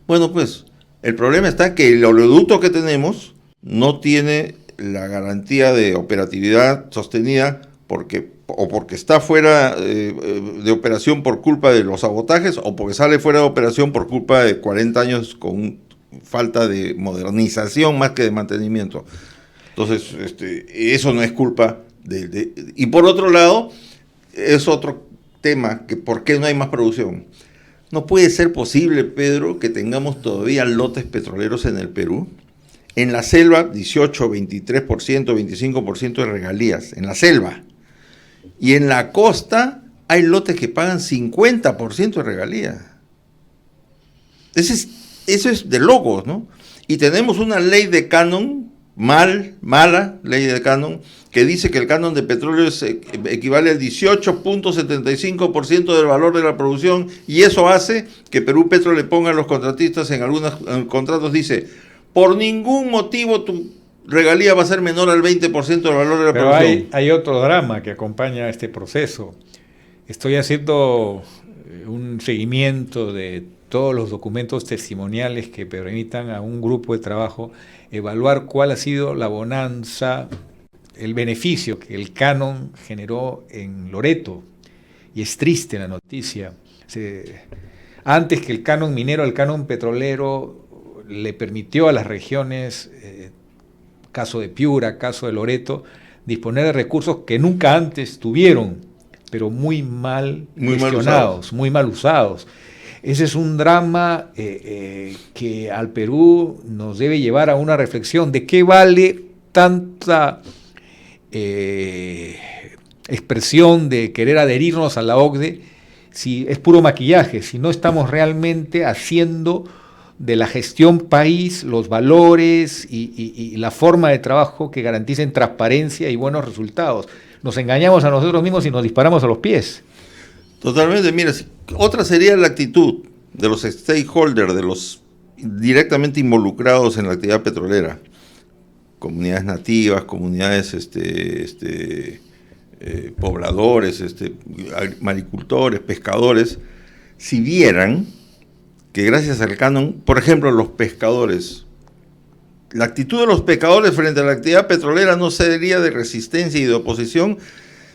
Bueno, pues el problema está que el oleoducto que tenemos no tiene la garantía de operatividad sostenida porque está fuera de operación por culpa de los sabotajes o porque sale fuera de operación por culpa de 40 años con falta de modernización más que de mantenimiento. Entonces, eso no es culpa y por otro lado, es otro tema, que ¿por qué no hay más producción? No puede ser posible, Pedro, que tengamos todavía lotes petroleros en el Perú. En la selva, 18, 23%, 25% de regalías, en la selva. Y en la costa hay lotes que pagan 50% de regalías. Eso es de locos, ¿no? Y tenemos una ley de canon, mala ley de canon, que dice que el canon de petróleo equivale al 18.75% del valor de la producción, y eso hace que Perú Petro le ponga a los contratistas en algunos contratos, dice, por ningún motivo tu regalía va a ser menor al 20% del valor de la producción. Pero hay otro drama que acompaña este proceso. Estoy haciendo un seguimiento de todos los documentos testimoniales que permitan a un grupo de trabajo evaluar cuál ha sido la bonanza, el beneficio que el canon generó en Loreto. Y es triste la noticia. Antes que el canon minero, el canon petrolero le permitió a las regiones, caso de Piura, caso de Loreto, disponer de recursos que nunca antes tuvieron, pero muy mal gestionados, muy mal usados. Ese es un drama que al Perú nos debe llevar a una reflexión de qué vale tanta expresión de querer adherirnos a la OCDE si es puro maquillaje, si no estamos realmente haciendo de la gestión país los valores y la forma de trabajo que garanticen transparencia y buenos resultados. Nos engañamos a nosotros mismos y nos disparamos a los pies. Totalmente, mira, otra sería la actitud de los stakeholders, de los directamente involucrados en la actividad petrolera, comunidades nativas, comunidades pobladores, maricultores, pescadores, si vieran que gracias al canon, por ejemplo, los pescadores, la actitud de los pescadores frente a la actividad petrolera no sería de resistencia y de oposición,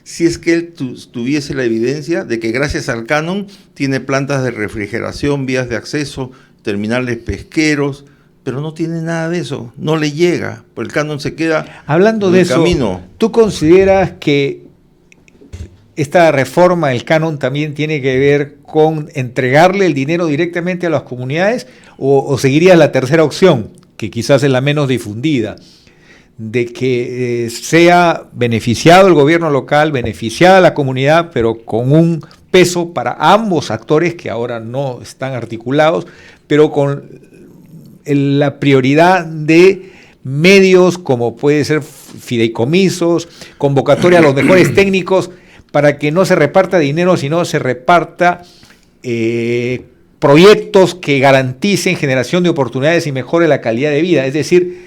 si es que él tuviese la evidencia de que gracias al canon tiene plantas de refrigeración, vías de acceso, terminales pesqueros, pero no tiene nada de eso, no le llega, pues el canon se queda hablando en de el eso, camino. ¿Tú consideras que esta reforma del canon también tiene que ver con entregarle el dinero directamente a las comunidades o seguiría la tercera opción, que quizás es la menos difundida, de que sea beneficiado el gobierno local, beneficiada la comunidad, pero con un peso para ambos actores que ahora no están articulados, pero con la prioridad de medios como puede ser fideicomisos, convocatoria a los mejores técnicos, para que no se reparta dinero, sino se reparta proyectos que garanticen generación de oportunidades y mejore la calidad de vida. Es decir,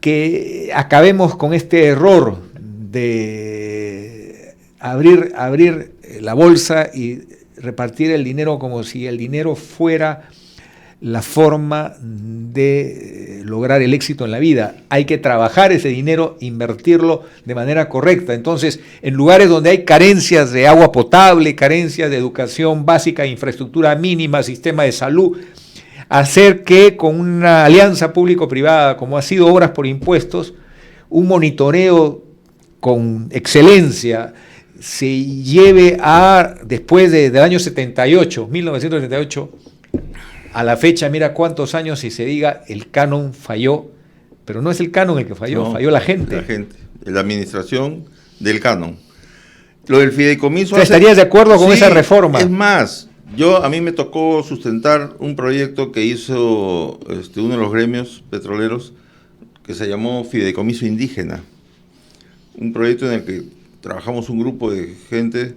que acabemos con este error de abrir la bolsa y repartir el dinero como si el dinero fuera la forma de lograr el éxito en la vida. Hay que trabajar ese dinero, invertirlo de manera correcta. Entonces, en lugares donde hay carencias de agua potable, carencias de educación básica, infraestructura mínima, sistema de salud, hacer que con una alianza público-privada, como ha sido Obras por Impuestos, un monitoreo con excelencia se lleve a, después del año 78, 1978, a la fecha, mira cuántos años, y se diga el canon falló, pero no es el canon el que falló, no, falló la gente. La gente, la administración del canon. Lo del fideicomiso... O sea, ¿estarías de acuerdo con esa reforma? Es más, a mí me tocó sustentar un proyecto que hizo uno de los gremios petroleros que se llamó Fideicomiso Indígena. Un proyecto en el que trabajamos un grupo de gente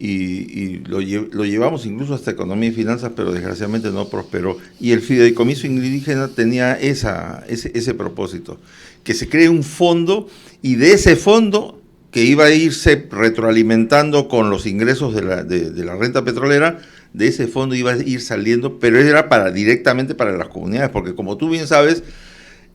y lo llevamos incluso hasta Economía y Finanzas, pero desgraciadamente no prosperó. Y el Fideicomiso Indígena tenía ese propósito, que se cree un fondo, y de ese fondo, que iba a irse retroalimentando con los ingresos de la renta petrolera, de ese fondo iba a ir saliendo, pero era directamente para las comunidades, porque como tú bien sabes,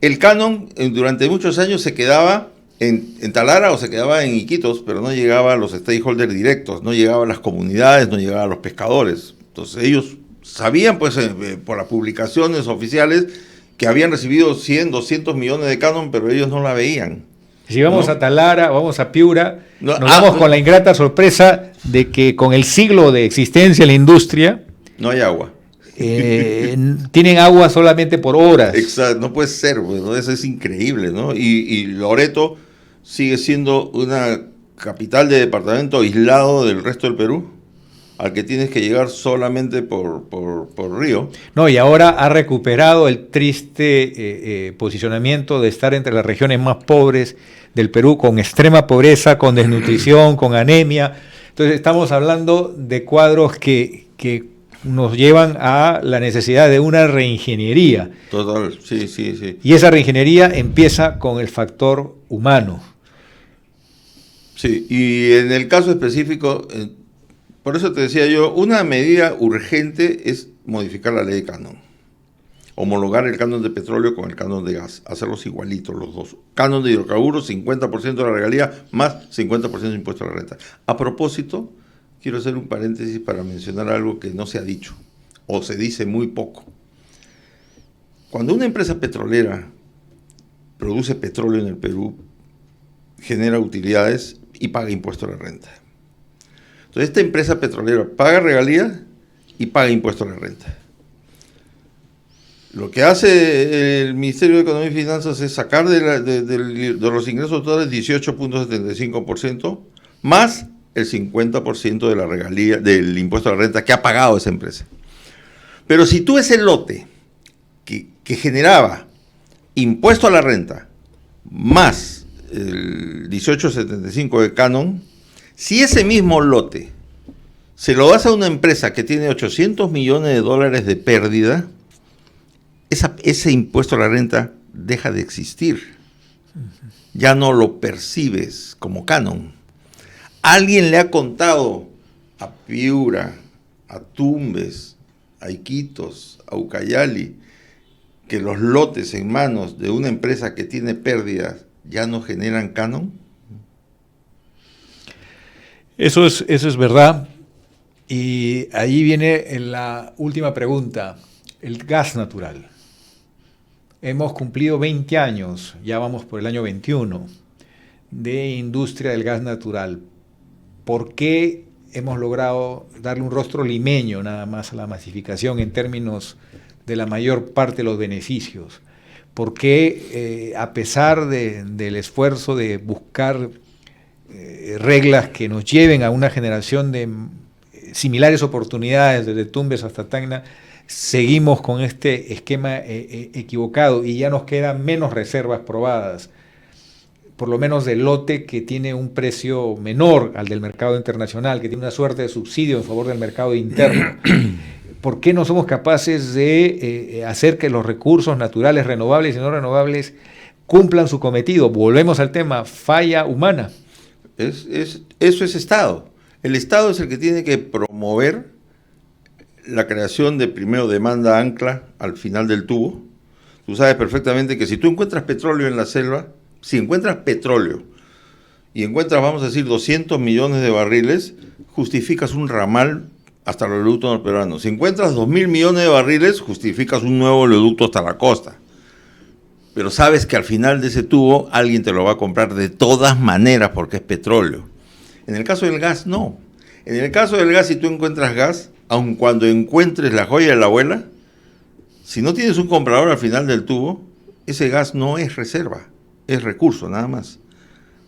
el canon durante muchos años se quedaba en Talara o se quedaba en Iquitos, pero no llegaba a los stakeholders directos, no llegaba a las comunidades, no llegaba a los pescadores. Entonces ellos sabían, pues, por las publicaciones oficiales, que habían recibido 100, 200 millones de canon, pero ellos no la veían. Si vamos a Talara, vamos a Piura, nos vamos con la ingrata sorpresa de que con el siglo de existencia de la industria... No hay agua. Tienen agua solamente por horas. Exacto, no puede ser, bueno, eso es increíble, ¿no? Y Loreto sigue siendo una capital de departamento aislado del resto del Perú, al que tienes que llegar solamente por río. No, y ahora ha recuperado el triste posicionamiento de estar entre las regiones más pobres del Perú, con extrema pobreza, con desnutrición, con anemia. Entonces estamos hablando de cuadros que nos llevan a la necesidad de una reingeniería. Total, sí. Y esa reingeniería empieza con el factor humano. Sí, y en el caso específico, por eso te decía yo, una medida urgente es modificar la ley de canon. Homologar el canon de petróleo con el canon de gas, hacerlos igualitos los dos. Canon de hidrocarburos, 50% de la regalía, más 50% de impuesto a la renta. A propósito, quiero hacer un paréntesis para mencionar algo que no se ha dicho, o se dice muy poco. Cuando una empresa petrolera produce petróleo en el Perú, genera utilidades y paga impuesto a la renta. Entonces, esta empresa petrolera paga regalía y paga impuesto a la renta. Lo que hace el Ministerio de Economía y Finanzas es sacar de los ingresos totales 18.75%, más el 50% de la regalía, del impuesto a la renta que ha pagado esa empresa. Pero si tú ese lote que generaba impuesto a la renta más el 18.75 de canon, si ese mismo lote se lo das a una empresa que tiene 800 millones de dólares de pérdida, ese impuesto a la renta deja de existir. Ya no lo percibes como canon. Alguien le ha contado a Piura, a Tumbes, a Iquitos, a Ucayali, que los lotes en manos de una empresa que tiene pérdidas ya no generan canon. Eso es verdad. Y ahí viene la última pregunta, el gas natural. Hemos cumplido 20 años, ya vamos por el año 21, de industria del gas natural. ¿por qué hemos logrado darle un rostro limeño nada más a la masificación en términos de la mayor parte de los beneficios? ¿Por qué, a pesar del esfuerzo de buscar reglas que nos lleven a una generación de similares oportunidades desde Tumbes hasta Tacna, seguimos con este esquema equivocado y ya nos quedan menos reservas probadas, por lo menos del lote que tiene un precio menor al del mercado internacional, que tiene una suerte de subsidio en favor del mercado interno? ¿Por qué no somos capaces de hacer que los recursos naturales, renovables y no renovables, cumplan su cometido? Volvemos al tema, falla humana. Eso es Estado. El Estado es el que tiene que promover la creación de, primero, demanda ancla al final del tubo. Tú sabes perfectamente que si tú encuentras petróleo en la selva, si encuentras petróleo y encuentras, vamos a decir, 200 millones de barriles, justificas un ramal hasta el oleoducto norperuano. Si encuentras 2.000 millones de barriles, justificas un nuevo oleoducto hasta la costa. Pero sabes que al final de ese tubo alguien te lo va a comprar de todas maneras porque es petróleo. En el caso del gas, no. En el caso del gas, si tú encuentras gas, aun cuando encuentres la joya de la abuela, si no tienes un comprador al final del tubo, ese gas no es reserva, es recurso, nada más.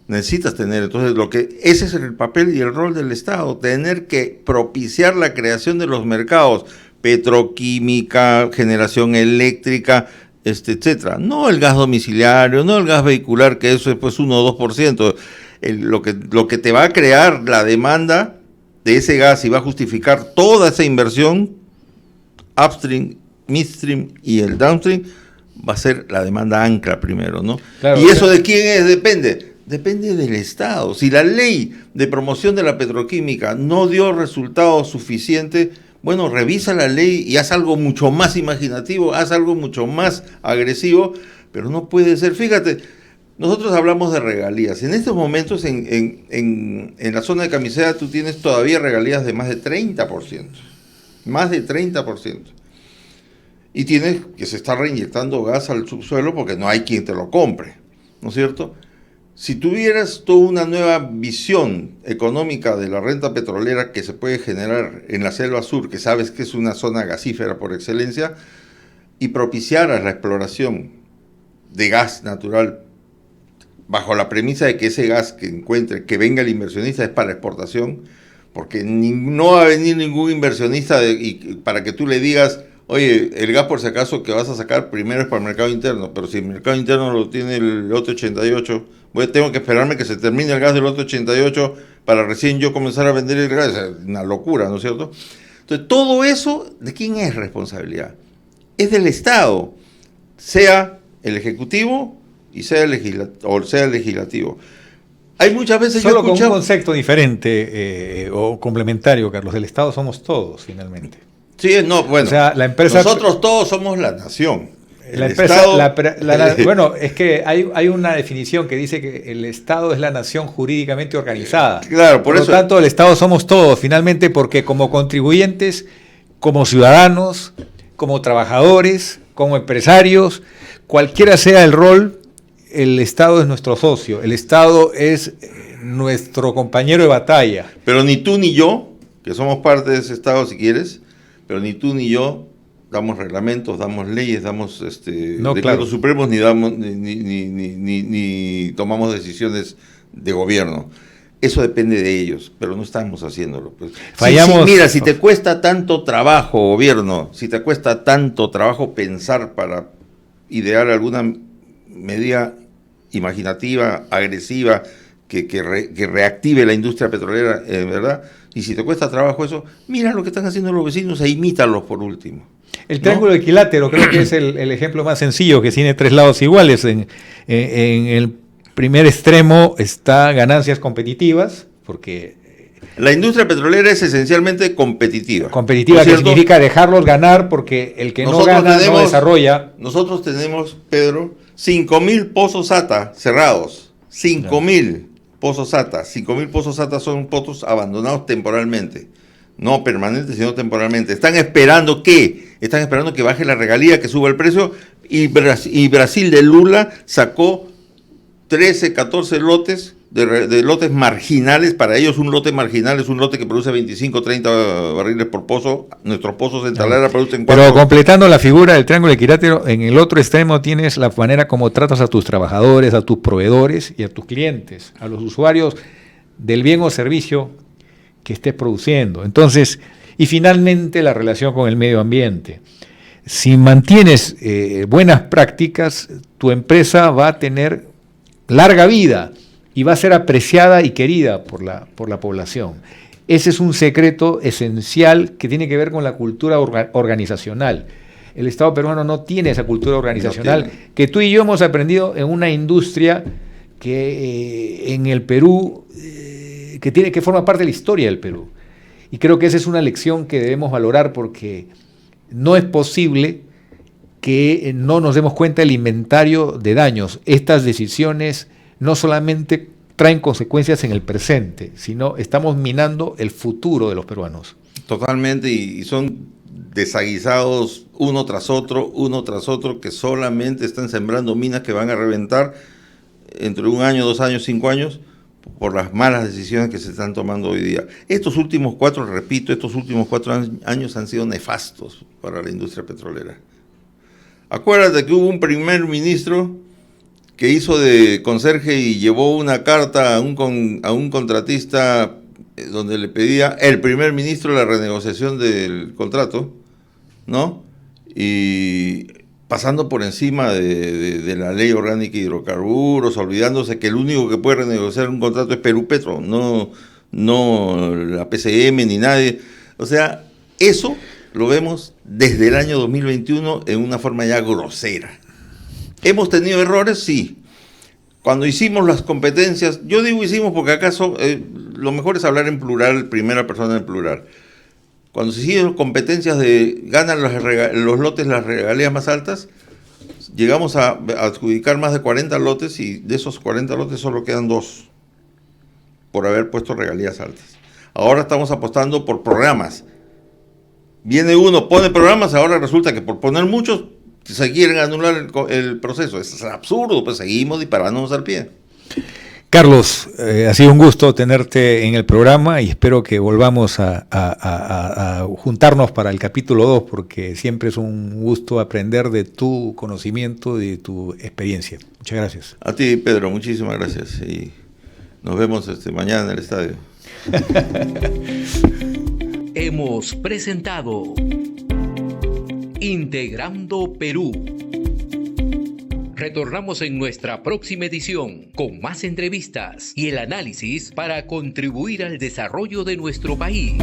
Necesitas tener, entonces, ese es el papel y el rol del Estado, tener que propiciar la creación de los mercados, petroquímica, generación eléctrica, etcétera. No el gas domiciliario, no el gas vehicular, que eso es pues 1 o 2%. Lo que te va a crear la demanda de ese gas y va a justificar toda esa inversión, upstream, midstream y el downstream, va a ser la demanda ancla primero, ¿no? Claro, ¿y eso de quién es? Depende del Estado. Si la ley de promoción de la petroquímica no dio resultados suficientes, bueno, revisa la ley y haz algo mucho más imaginativo, haz algo mucho más agresivo, pero no puede ser. Fíjate, nosotros hablamos de regalías. En estos momentos en la zona de Camisea tú tienes todavía regalías de más de 30%. Más de 30%. Y tienes que se está reinyectando gas al subsuelo porque no hay quien te lo compre, ¿no es cierto? Si tuvieras toda una nueva visión económica de la renta petrolera que se puede generar en la selva sur, que sabes que es una zona gasífera por excelencia, y propiciaras la exploración de gas natural bajo la premisa de que ese gas que encuentre, que venga el inversionista, es para exportación, porque no va a venir ningún inversionista para que tú le digas, oye, el gas por si acaso que vas a sacar primero es para el mercado interno, pero si el mercado interno lo tiene el lote 88, tengo que esperarme que se termine el gas del lote 88 para recién yo comenzar a vender el gas. Es una locura, ¿no es cierto? Entonces, todo eso, ¿de quién es responsabilidad? Es del Estado, sea el Ejecutivo y sea el Legislativo. Hay muchas veces solo con un concepto diferente o complementario, Carlos. El Estado somos todos, finalmente. Sí, no, bueno, o sea, la empresa, nosotros todos somos la nación. La empresa, bueno, es que hay una definición que dice que el Estado es la nación jurídicamente organizada. Claro, por eso. Por lo tanto, el Estado somos todos, finalmente, porque como contribuyentes, como ciudadanos, como trabajadores, como empresarios, cualquiera sea el rol, el Estado es nuestro socio, el Estado es nuestro compañero de batalla. Pero ni tú ni yo, que somos parte de ese Estado si quieres, pero ni tú ni yo damos reglamentos, damos leyes, damos decretos supremos, ni tomamos decisiones de gobierno. Eso depende de ellos, pero no estamos haciéndolo. Pues. Fallamos. Mira, si te cuesta tanto trabajo, gobierno, si te cuesta tanto trabajo pensar para idear alguna medida imaginativa, agresiva, que reactive la industria petrolera, ¿verdad? Y si te cuesta trabajo eso, mira lo que están haciendo los vecinos e imítalos por último. El triángulo equilátero creo que es el ejemplo más sencillo, que tiene 3 lados iguales. En el primer extremo está ganancias competitivas, porque la industria petrolera es esencialmente competitiva. Competitiva, que significa dejarlos ganar, porque el que no gana no desarrolla. Nosotros tenemos, Pedro, 5.000 pozos SATA cerrados. 5.000 pozos SATA. 5.000 pozos SATA son pozos abandonados temporalmente. No permanentes, sino temporalmente. Están esperando que baje la regalía, que suba el precio, y Brasil de Lula sacó 13, 14 lotes de lotes marginales. Para ellos un lote marginal es un lote que produce 25, 30 barriles por pozo. Nuestros pozos en Talara producen 4. Pero completando la figura del triángulo equilátero, en el otro extremo tienes la manera como tratas a tus trabajadores, a tus proveedores y a tus clientes, a los usuarios del bien o servicio que estés produciendo. Entonces, y finalmente la relación con el medio ambiente. Si mantienes buenas prácticas, tu empresa va a tener larga vida y va a ser apreciada y querida por la población. Ese es un secreto esencial que tiene que ver con la cultura organizacional. El Estado peruano no tiene esa cultura organizacional que tú y yo hemos aprendido en una industria que en el Perú, que forma parte de la historia del Perú. Y creo que esa es una lección que debemos valorar, porque no es posible que no nos demos cuenta del inventario de daños. Estas decisiones no solamente traen consecuencias en el presente, sino estamos minando el futuro de los peruanos. Totalmente, y son desaguisados uno tras otro, que solamente están sembrando minas que van a reventar entre 1 año, 2 años, 5 años, por las malas decisiones que se están tomando hoy día. Estos últimos 4 años han sido nefastos para la industria petrolera. Acuérdate que hubo un primer ministro que hizo de conserje y llevó una carta a un contratista donde le pedía el primer ministro la renegociación del contrato, ¿no? Y pasando por encima de la ley orgánica de hidrocarburos, olvidándose que el único que puede renegociar un contrato es Perú Petro, no la PCM ni nadie. O sea, eso lo vemos desde el año 2021 en una forma ya grosera. ¿Hemos tenido errores? Sí. Cuando hicimos las competencias, yo digo hicimos porque acaso lo mejor es hablar en plural, primera persona en plural. Cuando se hicieron competencias de ganan los lotes las regalías más altas, llegamos a adjudicar más de 40 lotes y de esos 40 lotes solo quedan 2 por haber puesto regalías altas. Ahora estamos apostando por programas. Viene uno, pone programas, ahora resulta que por poner muchos se quieren anular el proceso. Es absurdo, pues seguimos disparándonos al pie. Carlos, ha sido un gusto tenerte en el programa y espero que volvamos a juntarnos para el capítulo 2, porque siempre es un gusto aprender de tu conocimiento y de tu experiencia. Muchas gracias. A ti, Pedro, muchísimas gracias y nos vemos mañana en el estadio. Hemos presentado Integrando Perú. Retornamos en nuestra próxima edición con más entrevistas y el análisis para contribuir al desarrollo de nuestro país.